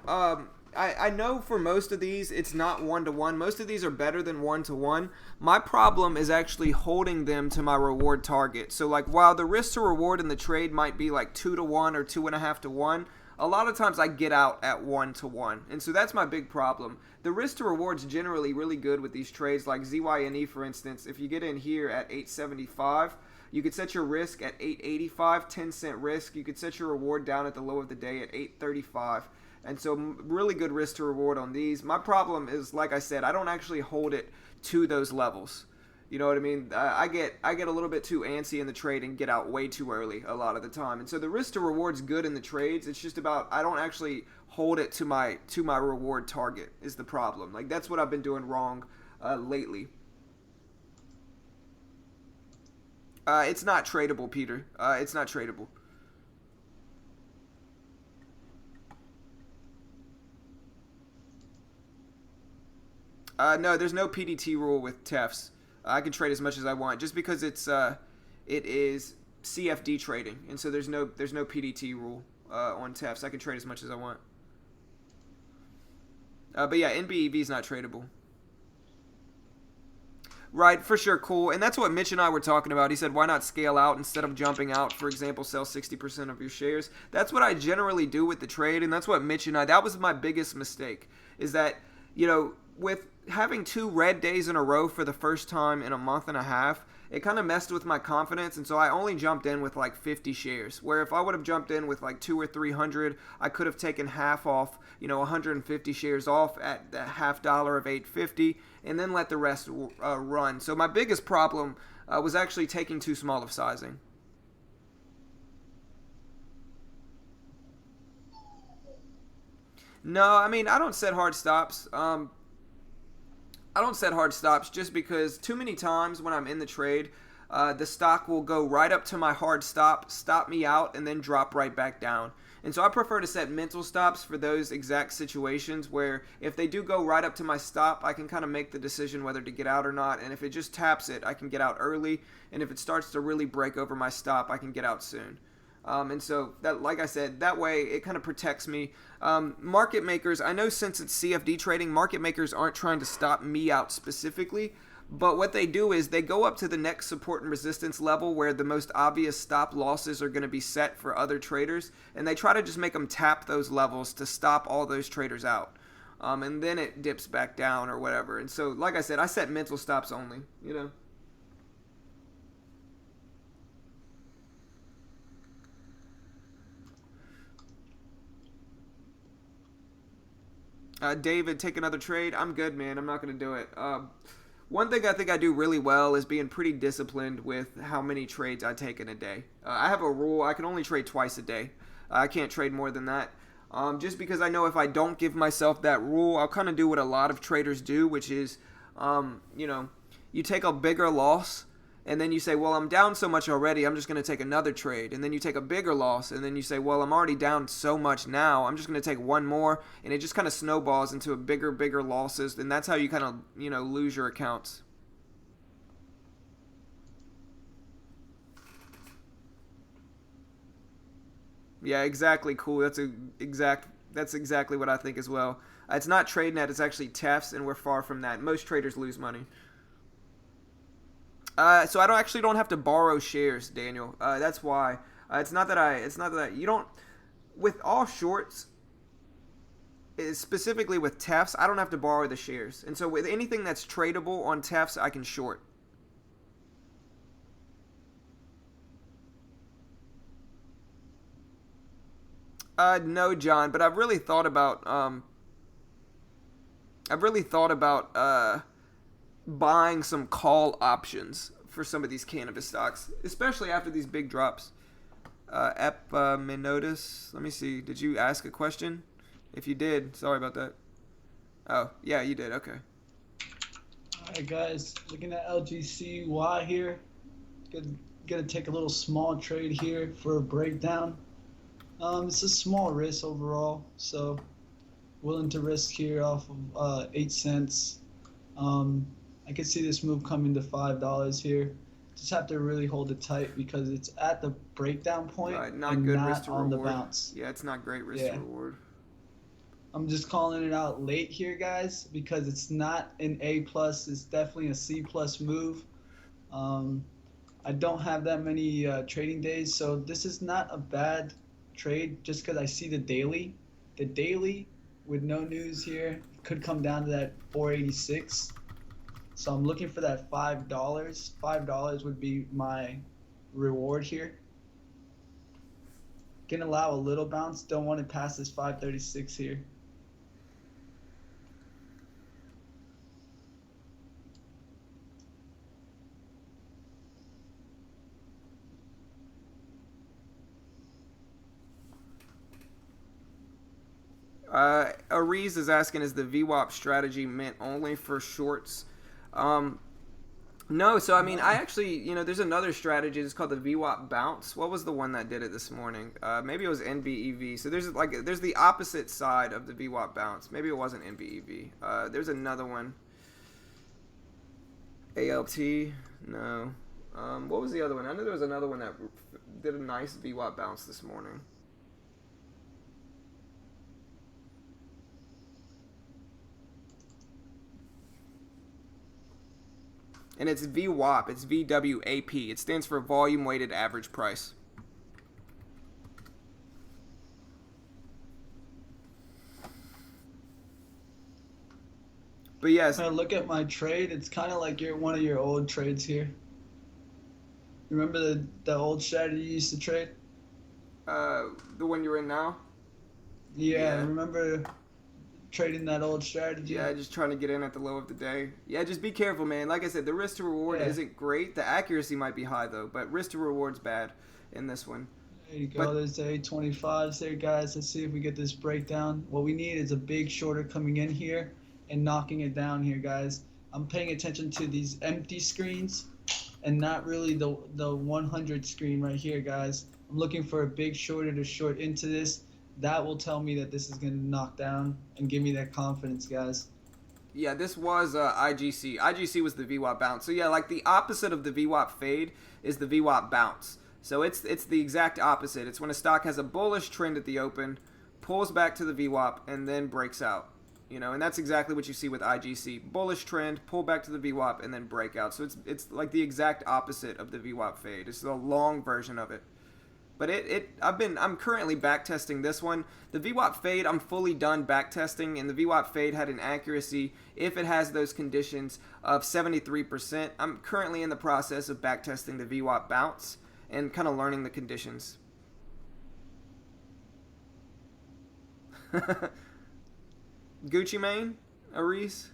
I know for most of these, it's not 1-to-1. Most of these are better than 1-to-1. My problem is actually holding them to my reward target. So, like, while the risk to reward in the trade might be like 2-to-1 or 2.5-to-1, a lot of times I get out at 1-to-1. And so that's my big problem. The risk to reward's generally really good with these trades, like ZYNE, for instance. If you get in here at 875, you could set your risk at 885, 10-cent risk. You could set your reward down at the low of the day at 835. And so really good risk to reward on these. My problem is, like I said, I don't actually hold it to those levels. You know what I mean? I get a little bit too antsy in the trade and get out way too early a lot of the time. And so the risk to reward's good in the trades. It's just about I don't actually hold it to my reward target is the problem. Like, that's what I've been doing wrong lately. It's not tradable, Peter. It's not tradable. No, there's no PDT rule with TEFs. I can trade as much as I want, just because it is CFD trading, and so there's no PDT rule on TEFs. I can trade as much as I want. But yeah, NBEV is not tradable. Right, for sure, cool. And that's what Mitch and I were talking about. He said, why not scale out instead of jumping out? For example, sell 60% of your shares. That's what I generally do with the trade, and that's what Mitch and I, that was my biggest mistake, is that, with having 2 red days in a row for the first time in a month and a half, it kind of messed with my confidence, and so I only jumped in with like 50 shares, where if I would have jumped in with like 200 or 300, I could have taken half off, 150 shares off at the $0.50 of 850, and then let the rest run. So my biggest problem was actually taking too small of sizing. No, I mean, I don't set hard stops. I don't set hard stops just because too many times when I'm in the trade, the stock will go right up to my hard stop me out, and then drop right back down. And so I prefer to set mental stops for those exact situations where if they do go right up to my stop, I can kind of make the decision whether to get out or not. And if it just taps it, I can get out early. And if it starts to really break over my stop, I can get out soon. And so, that, like I said, that way it kind of protects me. Market makers, I know since it's CFD trading, market makers aren't trying to stop me out specifically. But what they do is they go up to the next support and resistance level where the most obvious stop losses are going to be set for other traders. And they try to just make them tap those levels to stop all those traders out. And then it dips back down or whatever. And so, like I said, I set mental stops only, David, take another trade. I'm good, man. I'm not going to do it. One thing I think I do really well is being pretty disciplined with how many trades I take in a day. I have a rule. I can only trade twice a day. I can't trade more than that. Just because I know if I don't give myself that rule, I'll kind of do what a lot of traders do, which is, you take a bigger loss, and then you say, well, I'm down so much already, I'm just going to take another trade. And then you take a bigger loss, and then you say, well, I'm already down so much now, I'm just going to take one more. And it just kind of snowballs into a bigger losses. And that's how you kind of, lose your accounts. Yeah, exactly. Cool. That's exactly what I think as well. It's not trading at, it's actually TEFs, and we're far from that. Most traders lose money. So I don't have to borrow shares, Daniel. That's why. It's not that you don't. With all shorts, specifically with TEFs, I don't have to borrow the shares, and so with anything that's tradable on TEFs, I can short. No, John, but I've really thought about buying some call options for some of these cannabis stocks, especially after these big drops. Epimenotis. Let me see. Did you ask a question? If you did, sorry about that. Oh, yeah, you did. Okay. All right, guys, looking at LGCY here. Gonna take a little small trade here for a breakdown. It's a small risk overall, so willing to risk here off of 8 cents. I can see this move coming to $5 here. Just have to really hold it tight because it's at the breakdown point Right, not and good not risk to on reward. the bounce. Yeah, it's not great risk to reward. I'm just calling it out late here, guys, because it's not an A plus. It's definitely a C plus move. I don't have that many trading days, so this is not a bad trade just because I see the daily. The daily with no news here could come down to that 486. So I'm looking for that $5. $5 would be my reward here. Can allow a little bounce. Don't want to pass this 536 here. Ariz is asking, is the VWAP strategy meant only for shorts? No, so I mean, I actually, there's another strategy. It's called the VWAP bounce. What was the one that did it this morning? Maybe it was NBEV. So there's the opposite side of the VWAP bounce. Maybe it wasn't NBEV. There's another one. ALT, no. What was the other one? I know there was another one that did a nice VWAP bounce this morning. And it's VWAP. It's VWAP. It stands for Volume Weighted Average Price. But yes. When I look at my trade, it's kind of like one of your old trades here. Remember the old strategy you used to trade? The one you're in now? Yeah. Remember trading that old strategy? Yeah, just trying to get in at the low of the day. Yeah, just be careful, man. Like I said, the risk to reward isn't great. The accuracy might be high, though, but risk to reward's bad in this one. There you go. There's the 825s there, guys. Let's see if we get this breakdown. What we need is a big shorter coming in here and knocking it down here, guys. I'm paying attention to these empty screens and not really the 100 screen right here, guys. I'm looking for a big shorter to short into this. That will tell me that this is going to knock down and give me that confidence, guys. Yeah, this was IGC. IGC was the VWAP bounce. So yeah, like the opposite of the VWAP fade is the VWAP bounce. So it's the exact opposite. It's when a stock has a bullish trend at the open, pulls back to the VWAP, and then breaks out. And that's exactly what you see with IGC. Bullish trend, pull back to the VWAP, and then break out. So it's like the exact opposite of the VWAP fade. It's the long version of it. But I'm currently backtesting this one. The VWAP fade, I'm fully done backtesting, and the VWAP fade had an accuracy, if it has those conditions, of 73%. I'm currently in the process of backtesting the VWAP bounce and kind of learning the conditions. Gucci Mane, Ariz.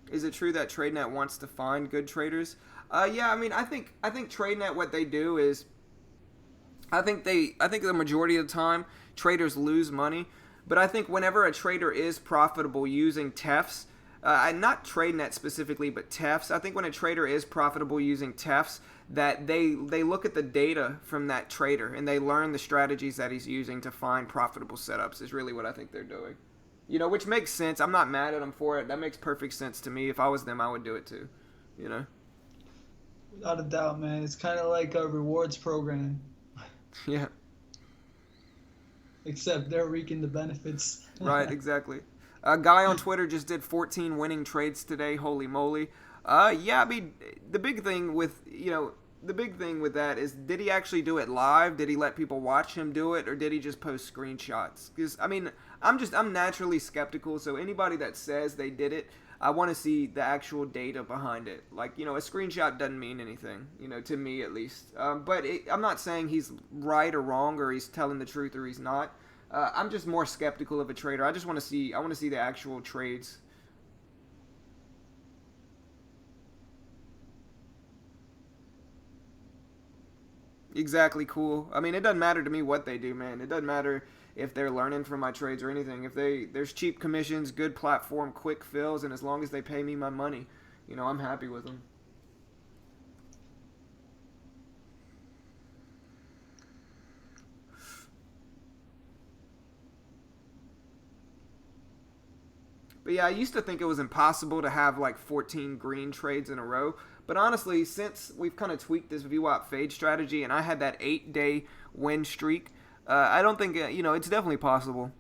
Is it true that TradeNet wants to find good traders? Yeah, I mean, I think TradeNet, what they do is, I think the majority of the time traders lose money, but I think whenever a trader is profitable using TEFs, not TradeNet specifically, but TEFs, I think when a trader is profitable using TEFs, that they look at the data from that trader and they learn the strategies that he's using to find profitable setups is really what I think they're doing. Which makes sense. I'm not mad at them for it. That makes perfect sense to me. If I was them, I would do it too. Without a doubt, man. It's kind of like a rewards program. Yeah. Except they're reaping the benefits. Right, exactly. A guy on Twitter just did 14 winning trades today. Holy moly. Yeah, I mean, the big thing with, the big thing with that is, did he actually do it live? Did he let people watch him do it? Or did he just post screenshots? Because, I mean, I'm naturally skeptical. So anybody that says they did it, I want to see the actual data behind it. Like, a screenshot doesn't mean anything, to me at least. But I'm not saying he's right or wrong, or he's telling the truth or he's not. I'm just more skeptical of a trader. I want to see the actual trades. Exactly, cool. I mean, it doesn't matter to me what they do, man. It doesn't matter if they're learning from my trades or anything. If there's cheap commissions, good platform, quick fills, and as long as they pay me my money, I'm happy with them. But yeah, I used to think it was impossible to have like 14 green trades in a row. But honestly, since we've kind of tweaked this VWAP fade strategy and I had that 8-day win streak, I don't think, it's definitely possible.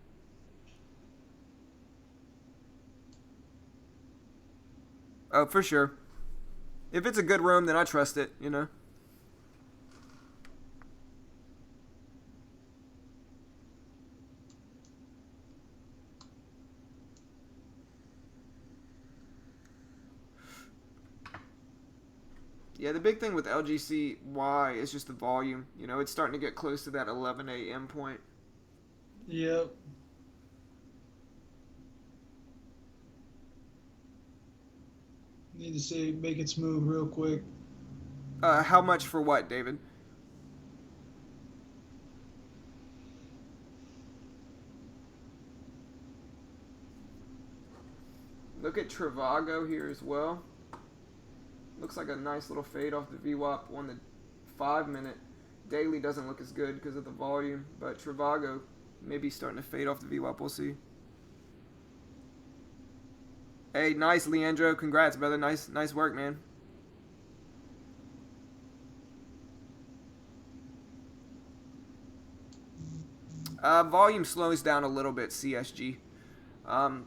Oh, for sure. If it's a good room, then I trust it, Yeah, the big thing with LGCY is just the volume. It's starting to get close to that 11 a.m. point. Yep. Need to see, make its move real quick. How much for what, David? Look at Trivago here as well. Looks like a nice little fade off the VWAP on the 5-minute. Daily doesn't look as good because of the volume, but Trivago maybe starting to fade off the VWAP. We'll see. Hey, nice, Leandro. Congrats, brother. Nice work, man. Volume slows down a little bit, CSG.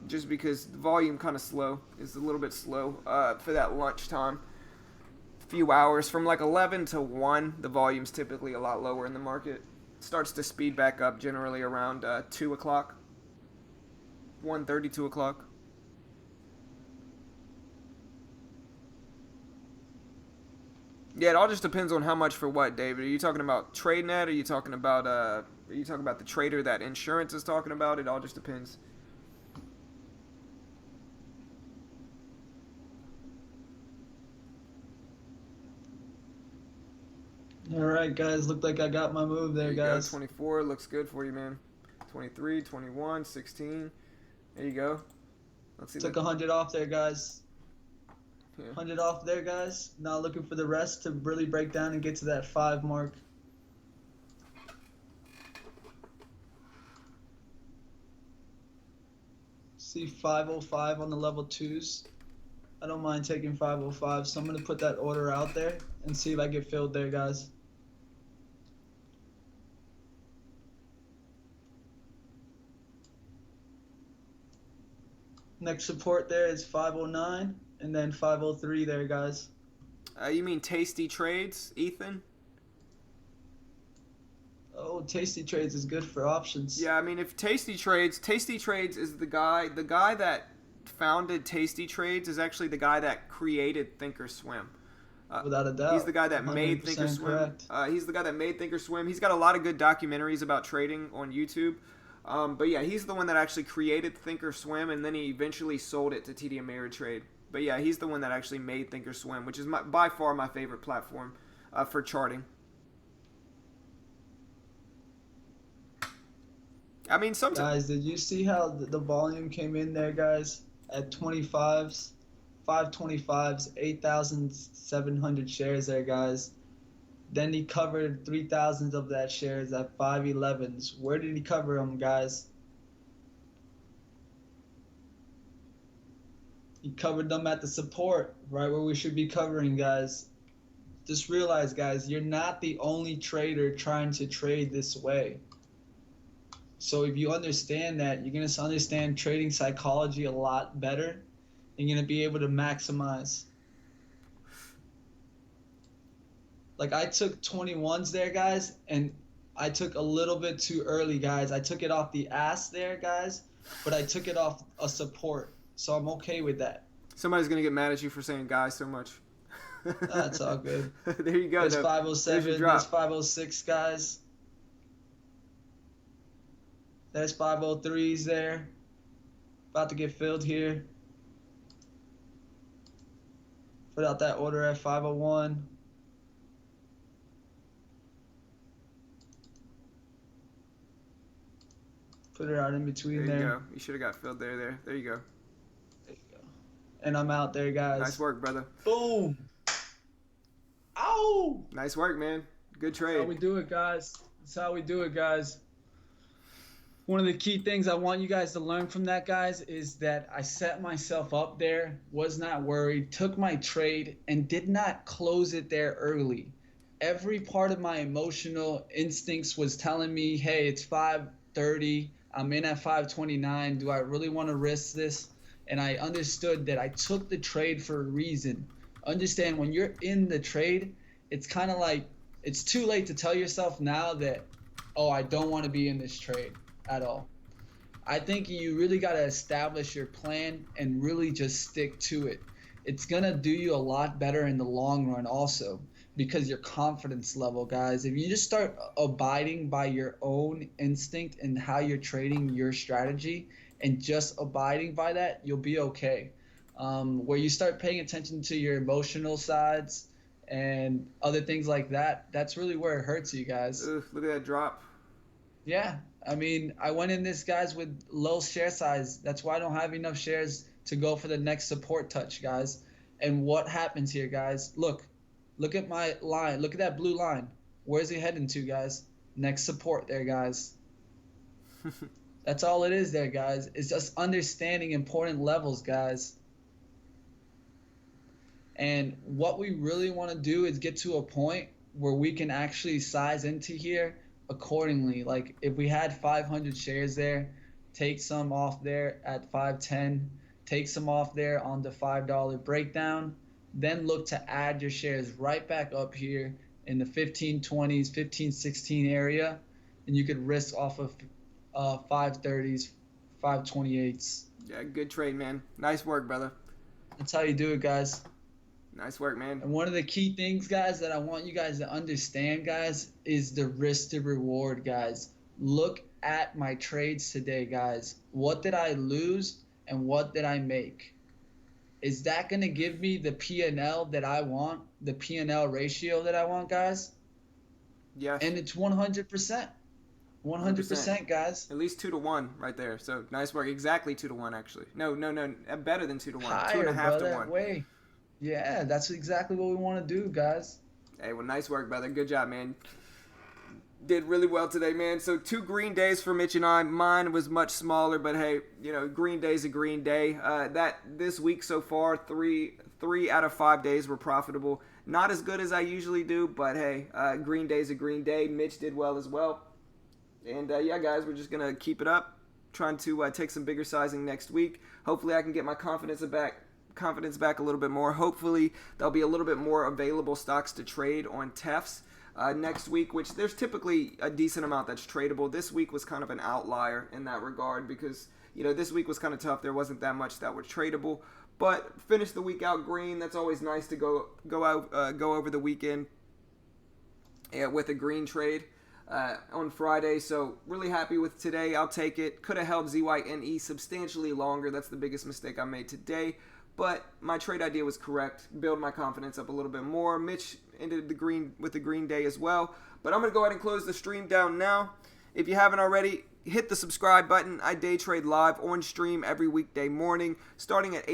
Just because the volume kind of slow. Is a little bit slow for that lunchtime. Few hours from like 11 to 1, the volume's typically a lot lower in the market. It starts to speed back up generally around 2 o'clock. 1:30, 2 o'clock. Yeah, it all just depends on how much for what, David. Are you talking about TradeNet? Are you talking about the trader that insurance is talking about? It all just depends. All right, guys. Looked like I got my move there, guys. 24 looks good for you, man. 23, 21, 16. There you go. Let's see. Took 100 off there, guys. Yeah. 100 off there, guys. Now looking for the rest to really break down and get to that 5 mark. See 505 on the level 2s. I don't mind taking 505, so I'm going to put that order out there and see if I get filled there, guys. Next support there is 509 and then 503 there, guys. You mean Tasty Trades, Ethan? Oh, Tasty Trades is good for options. Yeah, I mean, if Tasty Trades is the guy that founded Tasty Trades is actually the guy that created Thinkorswim. Without a doubt. He's the guy that made Thinkorswim. He's the guy that made Thinkorswim. He's got a lot of good documentaries about trading on YouTube. But yeah, he's the one that actually created Thinkorswim, and then he eventually sold it to TD Ameritrade. But yeah, he's the one that actually made Thinkorswim, which is by far my favorite platform for charting. I mean, sometimes. Guys, did you see how the volume came in there, guys? At 25s, 525s, 8,700 shares there, guys. Then he covered 3,000 of that shares at 511s. Where did he cover them, guys? He covered them at the support, right where we should be covering, guys. Just realize, guys, you're not the only trader trying to trade this way. So if you understand that, you're going to understand trading psychology a lot better. And you're going to be able to maximize. Like I took 21s there, guys, and I took a little bit too early, guys. I took it off the ass there, guys, but I took it off a support. So I'm okay with that. Somebody's gonna get mad at you for saying "guys" so much. That's all good. There you go. There's though. 507, there's 506, guys. There's 503s there. About to get filled here. Put out that order at 501. Put it out in between There you there. go. You should have got filled there. There you go. There you go. And I'm out there, guys. Nice work, brother. Boom. Ow! Nice work, man. Good That's trade. how we do it, guys. That's how we do it, guys. One of the key things I want you guys to learn from that, guys, is that I set myself up there, was not worried, took my trade, and did not close it there early. Every part of my emotional instincts was telling me, hey, it's 5:30. I'm in at 5:29. Do I really want to risk this? And I understood that I took the trade for a reason. Understand, when you're in the trade, it's kind of like it's too late to tell yourself now that, oh, I don't want to be in this trade at all. I think you really got to establish your plan and really just stick to it. It's going to do you a lot better in the long run also, because your confidence level, guys, if you just start abiding by your own instinct and how you're trading your strategy and just abiding by that, you'll be okay. Where you start paying attention to your emotional sides and other things like that, that's really where it hurts you guys. Ugh, look at that drop. Yeah, I mean, I went in this, guys, with low share size. That's why I don't have enough shares to go for the next support touch, guys. And what happens here, guys? Look at my line. Look at that blue line. Where's he heading to, guys? Next support there, guys. That's all it is there, guys. It's just understanding important levels, guys. And what we really want to do is get to a point where we can actually size into here accordingly. Like if we had 500 shares there, take some off there at 510, take some off there on the $5 breakdown, then look to add your shares right back up here in the 1520s, 1516 area, and you could risk off of 530s, 528s. Yeah, good trade, man. Nice work, brother. That's how you do it, guys. Nice work, man. And one of the key things, guys, that I want you guys to understand, guys, is the risk to reward, guys. Look at my trades today, guys. What did I lose and what did I make? Is that going to give me the P&L that I want, the P&L ratio that I want, guys? Yes. And it's 100%. 100%, guys. At least 2-1 right there. So nice work. Exactly 2-1, actually. No. Better than 2-1. Higher, 2.5 brother. to 1. Way. Yeah, that's exactly what we want to do, guys. Hey, well, nice work, brother. Good job, man. Did really well today, man. So 2 green days for Mitch and I. Mine was much smaller, but hey, green day's a green day. That this week so far, three out of 5 days were profitable. Not as good as I usually do, but hey, green day's a green day. Mitch did well as well. And yeah, guys, we're just gonna keep it up. Trying to take some bigger sizing next week. Hopefully, I can get my confidence back a little bit more. Hopefully, there'll be a little bit more available stocks to trade on TEFs next week, which there's typically a decent amount that's tradable. This week was kind of an outlier in that regard because, this week was kind of tough. There wasn't that much that were tradable, but finish the week out green. That's always nice to go over the weekend with a green trade on Friday. So really happy with today. I'll take it. Could have held ZYNE substantially longer. That's the biggest mistake I made today. But my trade idea was correct. Build my confidence up a little bit more. Mitch ended the green day as well. But I'm going to go ahead and close the stream down now. If you haven't already, hit the subscribe button. I day trade live on stream every weekday morning, starting at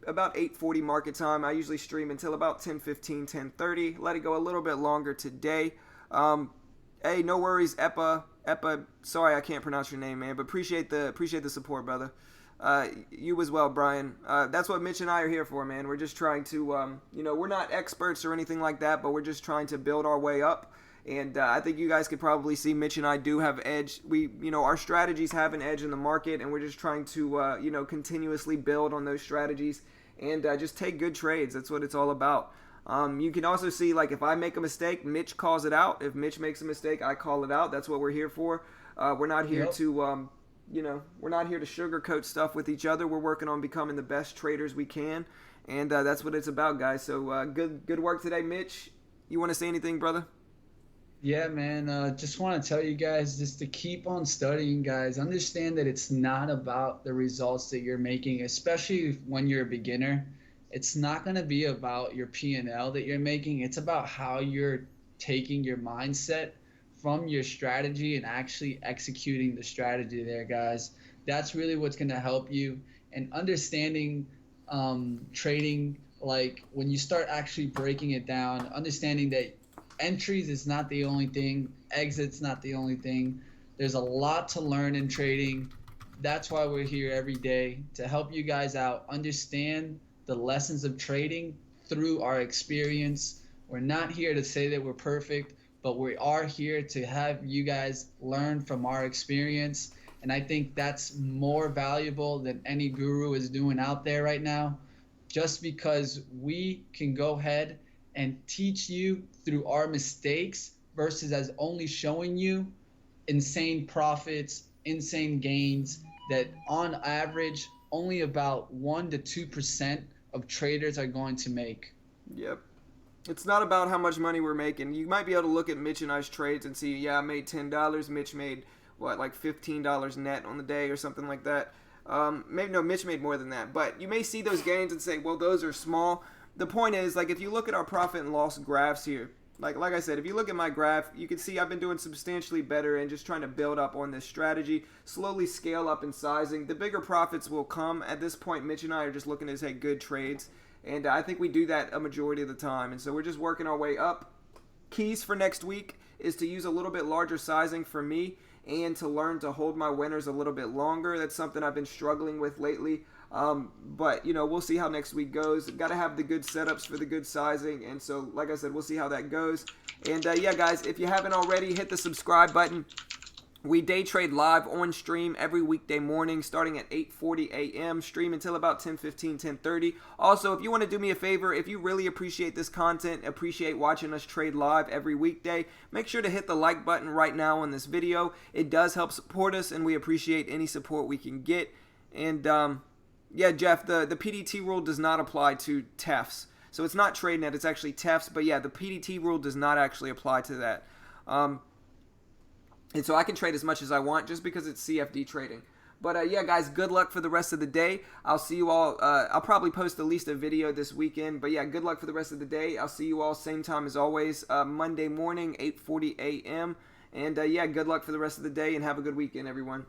about 8:40 market time. I usually stream until about 10:15, 10:30. Let it go a little bit longer today. Hey, no worries, Epa. Sorry, I can't pronounce your name, man. But appreciate the support, brother. You as well, Brian. That's what Mitch and I are here for, man. We're just trying to, we're not experts or anything like that, but we're just trying to build our way up And I think you guys could probably see Mitch and I do have edge. Our strategies have an edge in the market, and we're just trying to, continuously build on those strategies and just take good trades. That's what it's all about. You can also see, like, if I make a mistake, Mitch calls it out. If Mitch makes a mistake, I call it out. That's what we're here for. We're not here to, we're not here to sugarcoat stuff with each other. We're working on becoming the best traders we can, and that's what it's about, guys. So good work today, Mitch. You want to say anything, brother? Yeah, man. Just want to tell you guys just to keep on studying, guys. Understand that it's not about the results that you're making, especially when you're a beginner. It's not going to be about your P&L that you're making. It's about how you're taking your mindset from your strategy and actually executing the strategy there, guys. That's really what's going to help you. And understanding trading, like when you start actually breaking it down, understanding that entries is not the only thing, exits not the only thing. There's a lot to learn in trading. That's why we're here every day, to help you guys out, understand the lessons of trading through our experience. We're not here to say that we're perfect, but we are here to have you guys learn from our experience. And I think that's more valuable than any guru is doing out there right now, just because we can go ahead and teach you through our mistakes versus as only showing you insane profits, insane gains that on average only about 1 to 2% of traders are going to make. Yep. It's not about how much money we're making. You might be able to look at Mitch and I's trades and see, I made $10. Mitch made, like $15 net on the day or something like that. Mitch made more than that. But you may see those gains and say, well, those are small. The point is, like, if you look at our profit and loss graphs here, like I said, if you look at my graph, you can see I've been doing substantially better and just trying to build up on this strategy, slowly scale up in sizing. The bigger profits will come. At this point, Mitch and I are just looking to take good trades, and I think we do that a majority of the time. And so we're just working our way up. Keys for next week is to use a little bit larger sizing for me and to learn to hold my winners a little bit longer. That's something I've been struggling with lately. But, we'll see how next week goes. Got to have the good setups for the good sizing. And so, like I said, we'll see how that goes. And, yeah, guys, if you haven't already, hit the subscribe button. We day trade live on stream every weekday morning starting at 8:40 a.m. Stream until about 10:15, 10:30. Also, if you want to do me a favor, if you really appreciate this content, appreciate watching us trade live every weekday, make sure to hit the like button right now on this video. It does help support us, and we appreciate any support we can get. And, yeah, Jeff, the PDT rule does not apply to TEFs. So it's not TradeNet, it's actually TEFs. But, yeah, the PDT rule does not actually apply to that. And so I can trade as much as I want just because it's CFD trading. But, yeah, guys, good luck for the rest of the day. I'll see you all. I'll probably post at least a video this weekend. But, yeah, good luck for the rest of the day. I'll see you all same time as always, Monday morning, 8:40 a.m. And, yeah, good luck for the rest of the day and have a good weekend, everyone.